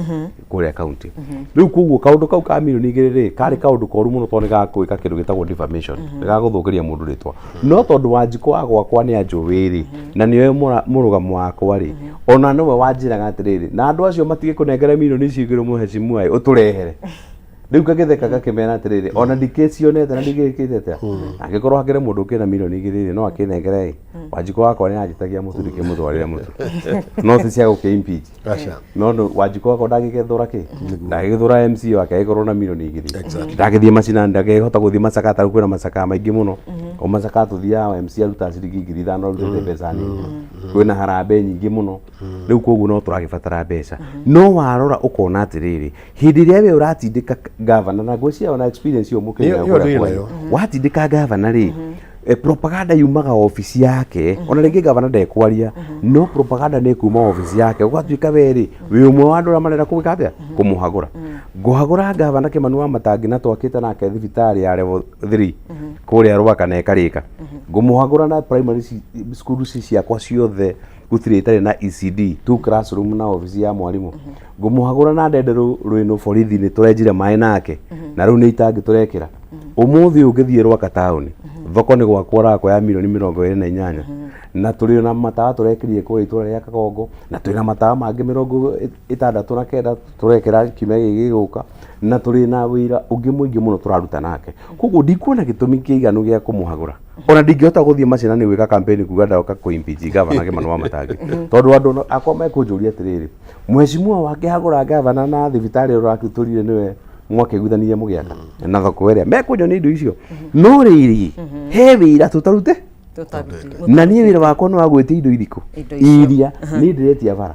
kuria county riu koguo kaundu kau ka milioni 2 ri kari kaundu koru muno toni ga kwika kindu gitagwo defamation ga guthukiria mundu ritwa no tondu Wanjiko agwakwa ni anjuwiri na niwe murugamo wakwa ri ona niwe wanjiraga atiriri na andu acio matige kunengera milioni icio igiri muhecimu ai uturehere riu kagetheka gakimena atiriri ona ndikecionete na ndigikite angikorwo hakire mundu kina milioni 2 no akinengere Wanjiko wako ni ajitagia mutu ndikimutwarire mutu no ti cia guke impeach no Wanjiko wako ndagigethura ki ndagigethura MC wake aikorwo na milioni 2 ndagithie macina ndagihota guthie macaka taru kwina macaka maingi muno o macaka tuthia MC aruta ciringi 5,000 rutete mbeca nini kwina harambe nyingi muno riu koguo no turagibatara mbeca no warora ukona atiriri hindi ria we uratindika governor na gwecia ona experience yo mukenya watindika governor ri propaganda yumaga ofisi yake ona ringi governor ndekwaria no propaganda ni kuma ofisi yake ugatuika weri wi umwe wa andu marenda kumikabia kumuhagura nguhagura governor Kimani Wamatangi na twakite nake thibitari ya level 3 kuria Rwaka na Ekarika ngumuhagura na primary school ciakwa ciothe gutire itari na ECD 2 classroom na ofisi ya mwalimu ngumuhagura na ndendero rwino borithi ni turenjire mai nake na riu ni itangi turekira umuthi ungithie Rwaka town thoko ni gwakwa rako ya milioni 28 na turi na matawa turekirie kuri itura ria Kagongo na turi na matawa mangi 69 turekira kimya giguka na turi na wira ungi mwingi muno turaruta nake koguo ndikuona gitumi kiiganu gia kumuhagura ona ndingihota guthie macina ni gwika campaign kuga ndoka ku impeach governor Kimani Wamatangi tondu andu akwa mekunjuria atiriri mheshimiwa wake hagura governor na thibitari urakiturire niwe mwakiguithania mugiaka na thoko iria mekunyo ni indu icio no riri he wira tutarute na ni wira wakwa no wagwite indo iriku iria ni ndiretia bara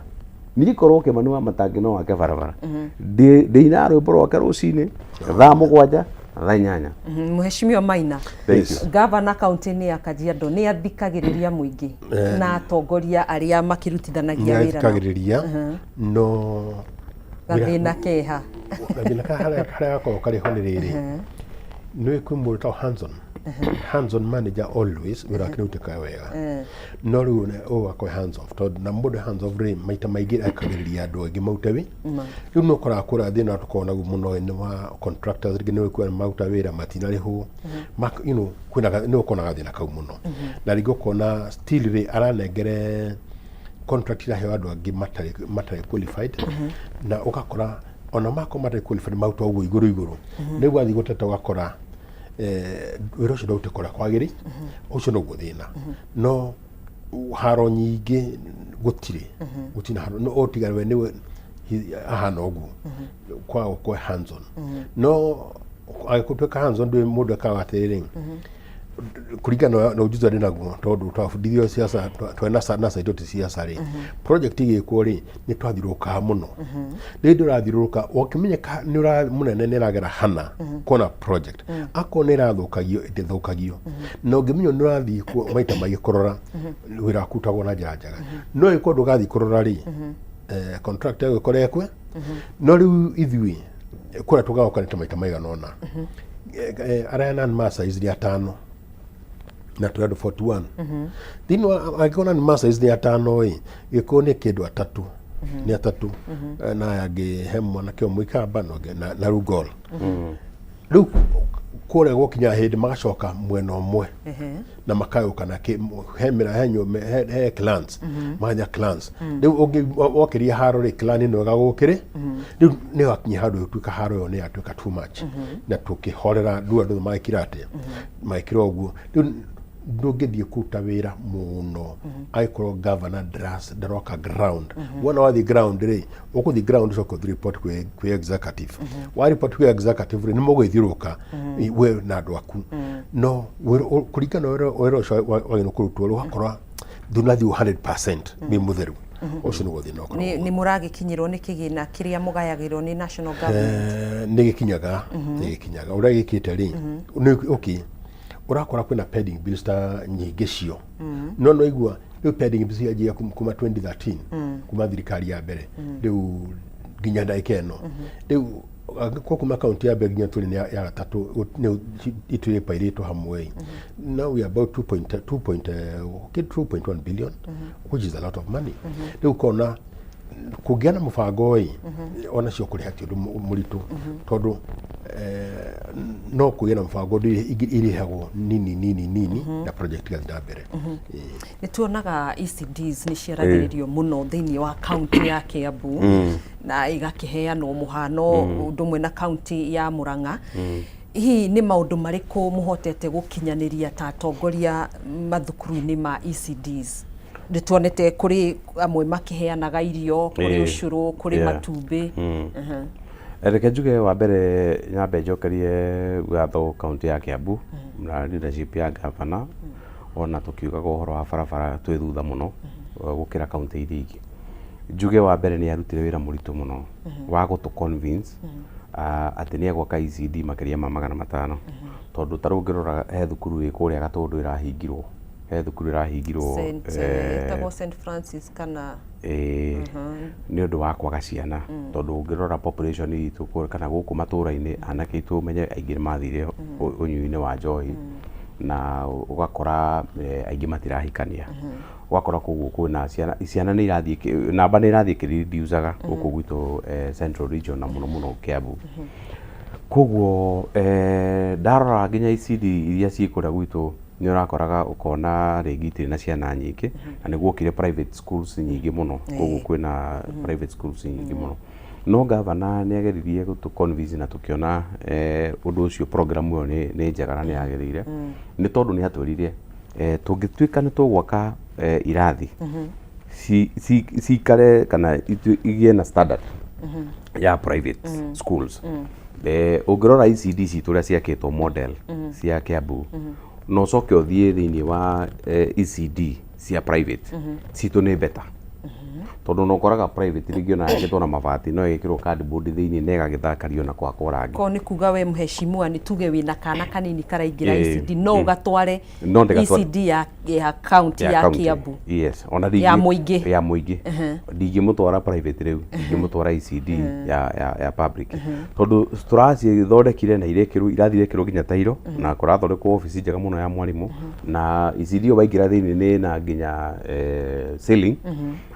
nilikorwo Kimani Wamatangi no wake barabara ndina rwimbo rwake rucini thaa 7 thaa 8 Mheshimiwa Maina Governor kaunti-ini ya Kajiado ni athikagiriria muingi na atongoria aria makirutithanagia wira athikagiriria no gathina keha haria ko kariho ni riri no ikumurta hands on manager always wira kirutika wega no riu o akwa hands off to na mundu hands off ri maita maingi akagiriria andu angi mautawi riu no kora kura thina tukona muno ni wa contractors ringi ni kwa mauta wira matina riho you know kwina no kona thina kau muno na rigo kona still ri aranengere contract ya hewa andu angi matari qualified na ukakora ona mako matari qualified mauta ugu iguru ni gwathi guteta ugakora wira ucio ndautikora kwagiri ucio no guthina no haro nyingi gutire gutina haro no otigara we ni ahana ugu kwa hands on no agikutuka hands on ndwe mundu akawatiriri kurigana na ujuzi naguo tondu twabudithio siasa twena nasa itoti siasa ri project igikwo ri ni twathiruka muno ni ndirathiruka wakimenyeka ni ura munene ni ragera hana kona project ako ni rathukagio ndithukagio no ngimenyo ni rathi maita magikorora wira kutagwo na njira njega no iko ndugathi korora ri contractor gikorekwe no riu ithui kura tugaokanite maita maigana ona arana masa izili 5 na tuado 41 dino agona ni masa izili 5 gikone kindu 3 ni 3 na yage hemwa na kyo mwikamba no na rugol riu kore gokinya hindi magacoka mwena omwe na makayuka na hemira henyo he clans manya clans riu okiria haro ri clan no gagukire riu ni wakinya handu tuika haro yo ni atuika too much na tukihorera ndu maikirate maikiro oguo riu ndugithie kuta wira muno aikoro governor daroka ground wona wathi ground ri ukuthi ground so ko report kwe executive wa report kwe executive ri nimugwithiruka we na andu aku no kurikana wero wagino kurutwo rugakorwa dunathi 100% mi mutheru ucio nugo thina okoro ni muragikinyirwo ni kigina kiria mugayagirwo ni national government ni gikinyaga ura gikite ri okay urakora kwina pending bills ta nyingi cio no igua riu pending bills ya kuma 2013 kuma thirikari ya mbere riu ginya ndaikeno riu kuma county ya mbere ginya tuli ni ya gatatu ni itire pairito hamwe now we are about 2.1 billion which is a lot of money riu kona kugiana mufango yi ona cio kuri hati muritu tondu no kugiana mufango iri hago nini na project ga ndabere ni tuonaga ECDs ni ciaragiririo muno thiini wa county ya Kiambu na igakiheanwo muhano undu mwe na county ya Murang'a hihi ni maundu mariku muhotete gukinyaniria ta atongoria mathukuru-ini ma ECDs nituonete kuri amwe makiheanaga irio kuri ucuru kuri matumbi reke njuge wa mbere nyambe njokerie gatho kaunti ya Kiambu na leadership ya gavana ona tukiugaga uhoro wa barabara twi thutha muno gukira kaunti iria ingi njuge wa mbere ni arutire wira muritu muno wa gutu convince ati ni egwaka ECD makiria ma 500 tondu tarungirora he thukuru ri kuria Gatundu irahingirwo he thukuru irahingirwo St Francis kana ni undu wa kwaga ciana tondu ungirora population itu kana guku matura-ini anake itu menye aingi mathire unyui-ini wa njohi na ugakora aingi matirahikania ugakora koguo kwina ciana ni irathie namba ni irathie kiridiusaga guku gwitu Central Region na muno Kiambu koguo ndarora nginya ECD iria ciikuria gwitu ni urakoraga ukona ringi na ciana nyingi na niguo kire private schools nyingi muno koguo kwina private schools nyingi muno no gavana ni ageririe gutu convince na tukiona undu ucio program yo ni njega na ni ageririe ni tondu ni atwirire tungituika ni tugwaka irathi si kare kana igie na standard ya private schools ungirora ECD cituria ciakitwo model cia Kiambu no coke uthie thiini wa ECD cia private citu ni better tondu no koraga private ringi ona yagitwo na mabati no yekirwo cardboard thiini na igagithakario na kwa rangi ko ni kuga we mheshimiwa ni tuge wina kana kanini karaingira ECD no ugatware ECD ya county ya Kiambu yes ona ringi ya muingi ndingi mutwara private riu ndingi mutwara ECD ya public tondu turaci thondekire na irekirwo irathire nginya tairo na kurathondekwo office njega muno ya mwarimu na ECD obaingira thiini ni na nginya ceiling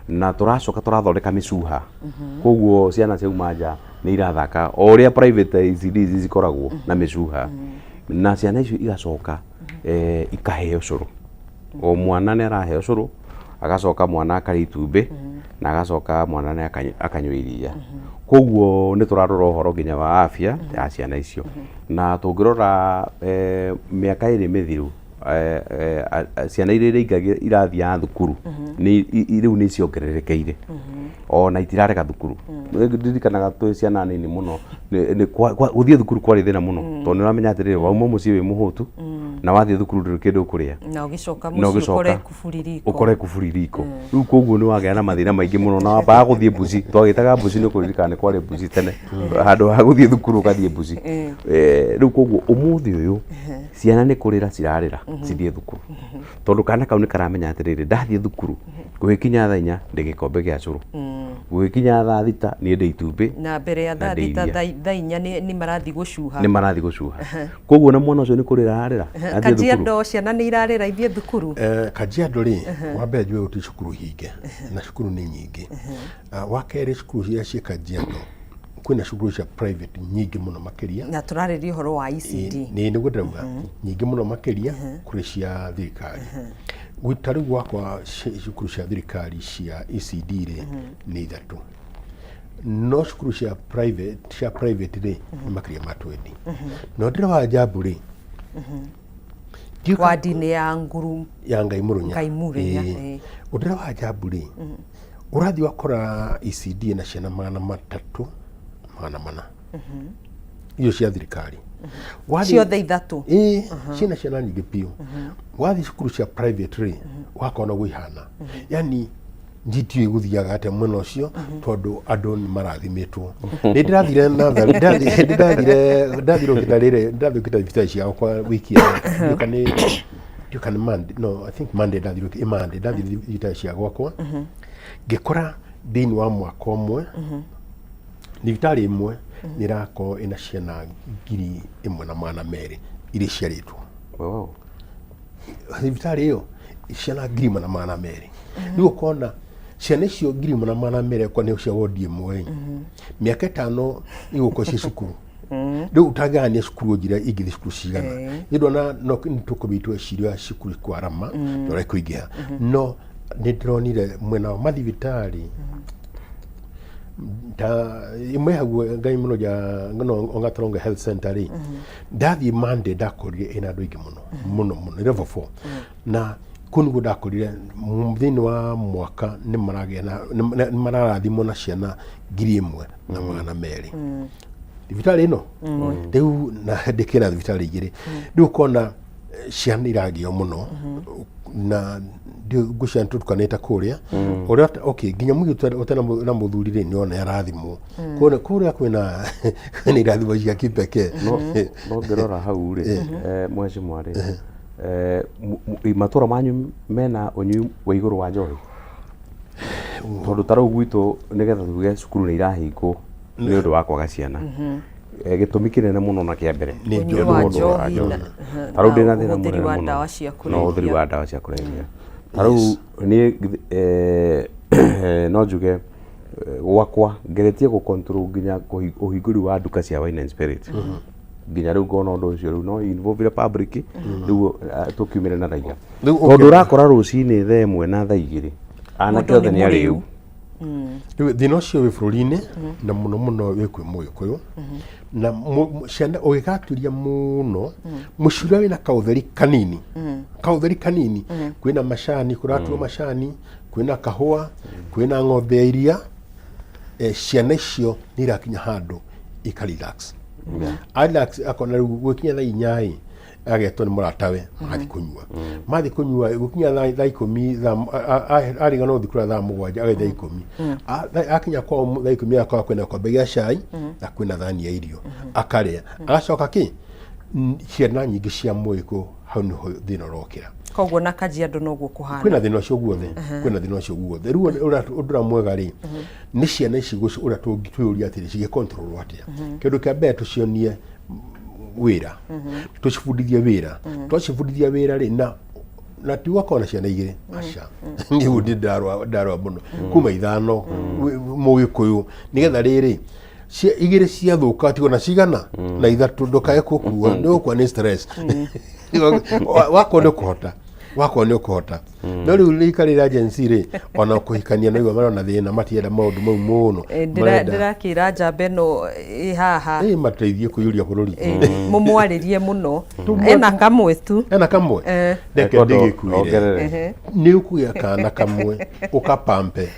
na turacoka turathondeka micuha koguo ciana ciauma nja ni irathaka o uria private ECD cikoragwo na micuha na ciana icio igacoka ikaheo curu o mwana ni araheo curu agacoka mwana akari itumbi na agacoka mwana ni akanywa iria koguo ni turarora uhoro nginya wa afya ya ciana icio na tungirora miaka iri mithiru ciana iria ingagia irathia thukuru ni riu ni ciongererekeire ona itirareka thukuru ndirikanaga twi ciana nini muno guthie thukuru kwari thina muno tondu ni uramenya atiriri wauma mucii wi muhutu na wathie thukuru nduri kindu kuria na ugicoka mucii ukore kufuririko riu koguo ni wagea na mathina maingi muno na wambaga guthie mbuci twagitaga mbuci ni kuririkana ni kwari mbuci tene handu ha guthie thukuru ugathie mbuci riu koguo umuthi uyu ciana ni kurira cirarira cithie thukuru tondu kana kau ni karamenya atiriri ndathie thukuru gugikinya thaa 4 ndi gikombe gia curu gugikinya thaa 6 ni ndi itumbi na mbere ya thaa 4 ni marathi gucuha koguo na mwana ucio ni kurira arira Kajiado ciana ni irarira ithie thukuru Kajiado ri wa mbere jwe uti cukuru hinge na cukuru ni nyingi wa kere cukuru cia Kajiado kwina cukuru cia private nyingi muno makiria na turaririe horo wa ECD ni nigudrauga nyingi muno makiria kuri cia thirikari gwitaru gwakwa cukuru cia thirikari cia ECD ri ni ithatu no cukuru cia private ri makiria matwendi no ndira wa Jambu ri wadi-ini ya Nguru ya Ngaimurunya udira wa Jambu ri urathi wakora ECD na ciana 300 iyo cia thirikari ciothe ithatu ciana nyingi piu wathi cukuru cia private ri wakona gwihana yani nditio iguthiaga ate mwena ucio tondu andu ni marathimitwo ni ndirathire na ndathire ukita ciao kwa wiki you can Monday ndathire ita cia gwakwa ngikora thini wa mwaka umwe thibitari imwe nirako ina ciana 1,200 iri ciaritwo thibitari iyo ciana 1,200 niyo kona ciana icio 1,200 kwa ni cia wodi imwe miaka 5 iguko ci cukuru riu utagania cukuru njira ingithi cukuru cigana ndona no tukubitwe cirio cukuru kwa rama ndore kuingia no ni ndronire mwena wa mathibitari ta imwe hagu ngai muno ja ngono ongatronga health center ri ndathi Monday ndakorire ina andu ingi muno level 4 na kunigo ndakorire thini wa mwaka ni maragia na mararathimo na ciana 1,200 thibitari ino riu na ndikira thibitari igiri riu kona ciana iragio muno na gucia tutukanita kuria uria okay nginya mugi utana na muthuri ri niona yarathimo kone kuria kwina ni irathimo cia kipeke no ngirora hau ri mweci mwari matura manyu mena unyu wa iguru wa njohi tondu tarau gwitu nigetha tuge cukuru ni irahingwo ni undu wa kwaga ciana gitumi kinene muno na kia mbere ni unyu wa njohi tarau ndina thina muno wa ndawa cia kulevya no uthiri wa ndawa cia kulevya tarau ni no njuge gwakwa ngeretie ku control nginya uhinguri wa nduka cia wine and spirit nginya riu ngona undu ucio riu no involve public riu tukiumire na raia tondu urakora rucini thaa 1 na thaa 2 anake othe ni ariu riu thina ucio wi bururi-ini na muno wi kwi Muikuyu na ciana ugigaturia muno mucura wina kautheri kanini kwina macani kuratuo macani kwina kahua kwina ng'ombe ya iria ciana icio ni irakinya handu ikarelax relax akona gwikinya thaa 4 agetwo ni muratawe mathi kunyua gukinya thaa 10 arigano thikura thaa 7 agetha 10 akinya kwa thaa 10 akwa kwena kombe ya cai na kwina thani ya irio akaria agacoka ki ciana nyingi cia Muiku hau niho thina rokira koguo na Kajiado noguo kuhana kwina thina ucio guothe riu undura mwega ri ni ciana ici uria tungitwiuria atiri cige control atia kindu kia mbere tucionie wira tucibundithia wira twacibundithia wira ri na tiwa kona ciana igiri aca ni udi darwa muno kuma 5 Muikuyu nigetha riri igiri cia thuka tigo na cigana na 3 ndokae kukua ndio kwa ni stress wako ni kuhota no riu likarira agency ri ona kuhikania no igwa na thina matienda maundu mau muno ndirakira njambe no haha mateithie kuyuria bururi mumwaririe muno ena kamwe tu ndeke ndigikuire ni ukuya kana kamwe ukapampe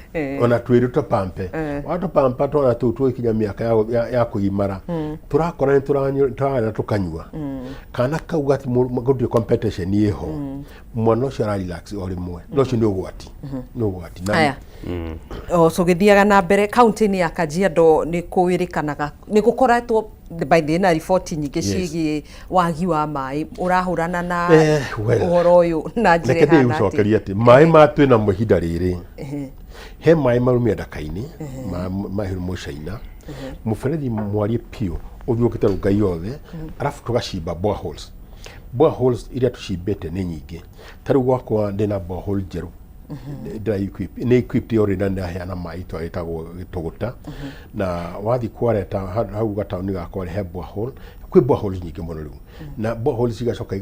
ona twiruta pampe watu pampa tona tu ikinya miaka ya kuimara turakora ni turanya tukanyua kana kaugati mugudu competition yeho mwana ucio relax ori mwe no cio ni ugwati aya so githiaga na mbere county-ini ya Kajiado ni kuwirikanaga ni gukoretwo by the na report nyingi ciigi wagi wa mai urahurana na uhoro uyu na njire hana ati ucokeria ati mai matwe na muhinda riri he mai marumia ndakaini mahiru mucaina muferethi mwarie pio uthiukite rungai yothe arafu tugacimba boreholes iria tucimbite ni nyingi tariu gwakwa ndina borehole njeru ni equipped already na heana mai twetagwo gituguta na wathi kwareta hau gatauni gakwa he borehole kwi boreholes nyingi muno riu na boreholes igacoka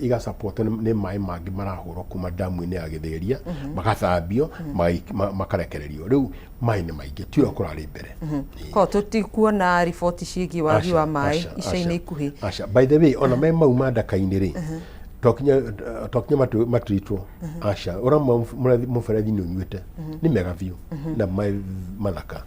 iga support ni mai mangi marahurwo kuma damu-ini ya Githĩria magathambio makarekererio riu mai ni maingi tio kurari mbere ko tutikuona report ciigi wagi wa mai ica-ini ikuhi by the way ona mai mau mandaka-ini ri tokinya matritwo aca ora muferethi ni unyuite ni mega view na mai mathaka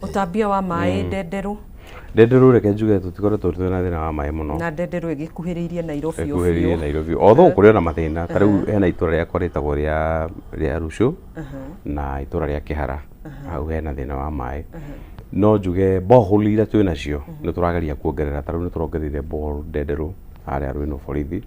utambia wa mai ndenderu reke njuge tutikoretwo twina thina wa mai muno na ndenderu igikuhiriirie Nairobi although kuri na mathina tariu hena itura ria kwaritagwo ria Rushu na itura ria Kihara hau hena thina wa mai no njuge borehole iria twina cio ni turageria kuongerera tariu ni turongereire borehole ndenderu aria Rwino borithi